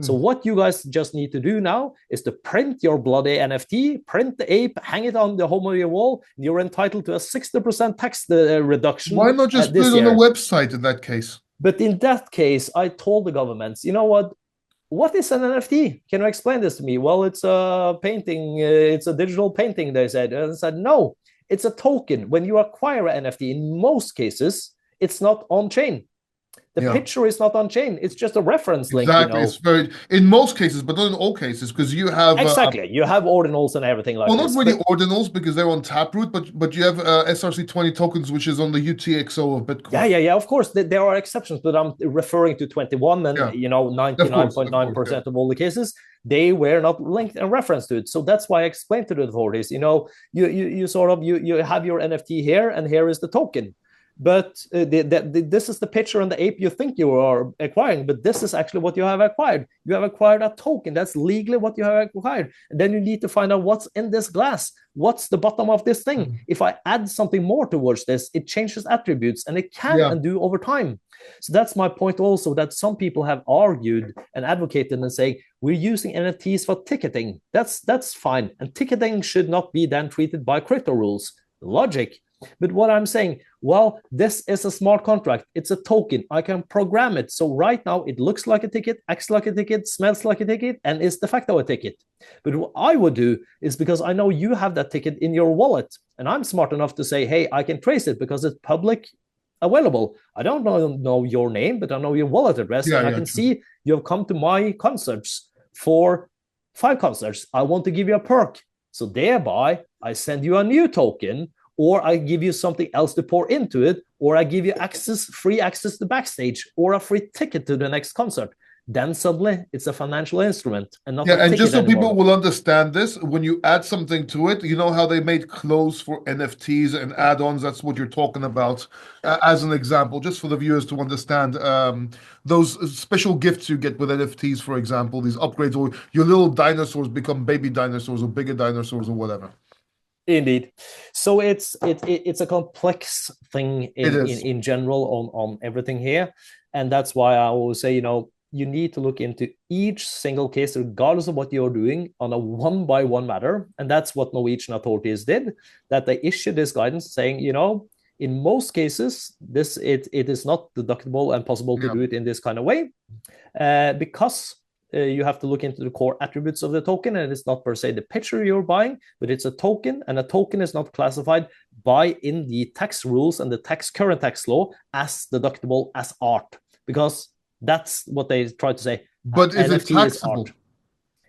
So what you guys just need to do now is to print your bloody NFT, print the ape, hang it on the home of your wall, and you're entitled to a 60% tax reduction. Why not just put it on the website in that case? But in that case, I told the governments, what is an NFT? Can you explain this to me? Well, it's a painting, it's a digital painting, they said. And I said, no, it's a token. When you acquire an NFT, in most cases, it's not on chain. The picture is not on chain. It's just a reference link. Exactly. It's very, in most cases, but not in all cases, because you have exactly. You have ordinals and everything like well, this. not really ordinals because they're on Taproot, but you have SRC20 tokens, which is on the UTXO of Bitcoin. Yeah. Of course, there are exceptions, but I'm referring to 21, and 99.9% of all the cases, they were not linked and reference to it. So that's why I explained to the authorities, you sort of you have your NFT here, and here is the token. But this is the picture and the ape you think you are acquiring, but this is actually what you have acquired. You have acquired a token. That's legally what you have acquired. And then you need to find out what's in this glass. What's the bottom of this thing? If I add something more towards this, it changes attributes, and it can and do over time. So that's my point also, that some people have argued and advocated and saying, we're using NFTs for ticketing. That's fine. And ticketing should not be then treated by crypto rules. Logic. But what I'm saying, well, this is a smart contract. It's a token. I can program it. So right now it looks like a ticket, acts like a ticket, smells like a ticket, and is de facto a ticket. But what I would do is, because I know you have that ticket in your wallet, and I'm smart enough to say, hey, I can trace it because it's public available. I don't know your name, but I know your wallet address, and I can see you have come to my concerts for 5 concerts. I want to give you a perk. So thereby, I send you a new token, or I give you something else to pour into it, or I give you free access to backstage, or a free ticket to the next concert. Then suddenly it's a financial instrument and not a ticket and just so anymore. people will understand this, when you add something to it, you know how they made clothes for NFTs and add-ons, that's what you're talking about, as an example, just for the viewers to understand, those special gifts you get with NFTs, for example, these upgrades, or your little dinosaurs become baby dinosaurs or bigger dinosaurs or whatever. Indeed. So it's a complex thing in general on everything here. And that's why I always say, you need to look into each single case, regardless of what you're doing, on a one-by-one matter. And that's what Norwegian authorities did, that they issued this guidance saying, in most cases, it is not deductible and possible to do it in this kind of way, because you have to look into the core attributes of the token, and it's not per se the picture you're buying, but it's a token, and a token is not classified in the tax rules and the current tax law as deductible as art, because that's what they try to say. But is it taxable?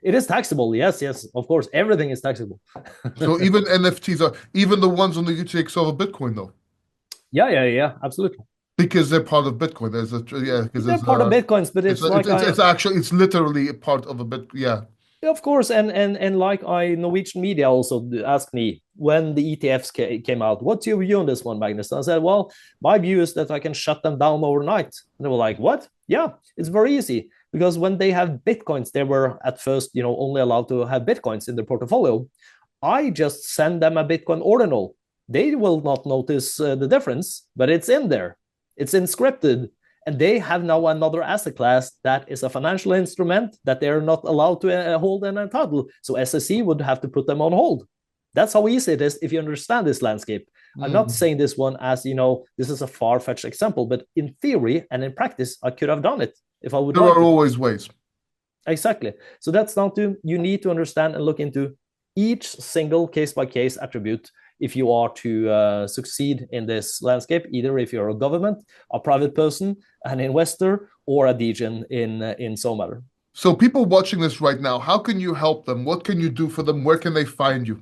It is taxable, yes, of course. Everything is taxable. So even NFTs are, even the ones on the UTXO of Bitcoin, though? Yeah, absolutely. Because they're part of Bitcoin. They're part of Bitcoins, but it's literally a part of a bit. Yeah. Of course, and like Norwegian media also asked me when the ETFs came out, what's your view on this one, Magnus? And I said, well, my view is that I can shut them down overnight. And they were like, what? Yeah, it's very easy, because when they have Bitcoins, they were at first, only allowed to have Bitcoins in their portfolio. I just send them a Bitcoin ordinal. They will not notice the difference, but it's in there. It's encrypted. And they have now another asset class that is a financial instrument that they're not allowed to hold and entitle. So SEC would have to put them on hold. That's how easy it is if you understand this landscape. I'm not saying this one as, this is a far-fetched example, but in theory and in practice, I could have done it if I would. There are always ways. Exactly. So that's down to, you need to understand and look into each single case-by-case attribute if you are to succeed in this landscape, either if you're a government, a private person, an investor, or a degen in some matter. So people watching this right now, how can you help them? What can you do for them? Where can they find you?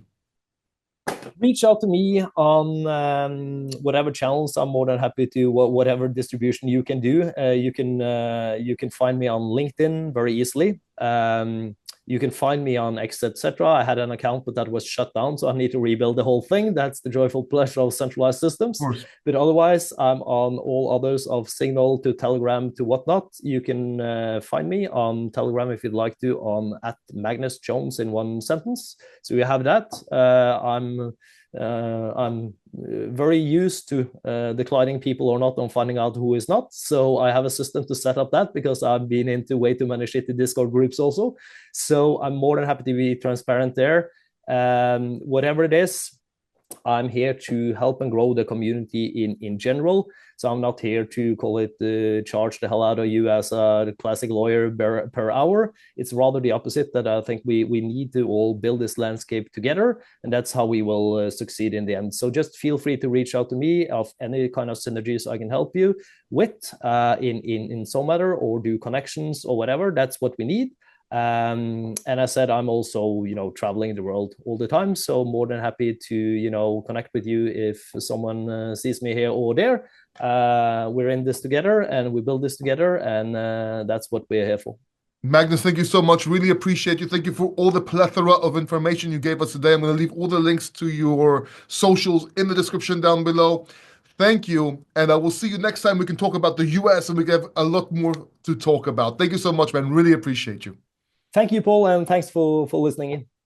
Reach out to me on whatever channels. I'm more than happy to whatever distribution you can do. You can find me on LinkedIn very easily. You can find me on X, etc. I had an account, but that was shut down, so I need to rebuild the whole thing. That's the joyful pleasure of centralized systems. But otherwise, I'm on all others, of Signal to Telegram to whatnot. You can find me on Telegram if you'd like to, on @Magnus Jones in one sentence. So you have that. I'm very used to declining people or not, on finding out who is not. So I have a system to set up that, because I've been into way too many shitty Discord groups also. So I'm more than happy to be transparent there. Whatever it is, I'm here to help and grow the community in general. So I'm not here to call it charge the hell out of you as a classic lawyer per hour. It's rather the opposite, that I think we need to all build this landscape together, and that's how we will succeed in the end. So just feel free to reach out to me of any kind of synergies I can help you with in some matter, or do connections or whatever. That's what we need. And I said, I'm also, traveling the world all the time. So more than happy to, connect with you if someone sees me here or there. We're in this together and we build this together, and that's what we're here for. Magnus, thank you so much. Really appreciate you. Thank you for all the plethora of information you gave us today. I'm going to leave all the links to your socials in the description down below. Thank you. And I will see you next time. We can talk about the US and we have a lot more to talk about. Thank you so much, man. Really appreciate you. Thank you, Paul, and thanks for listening in.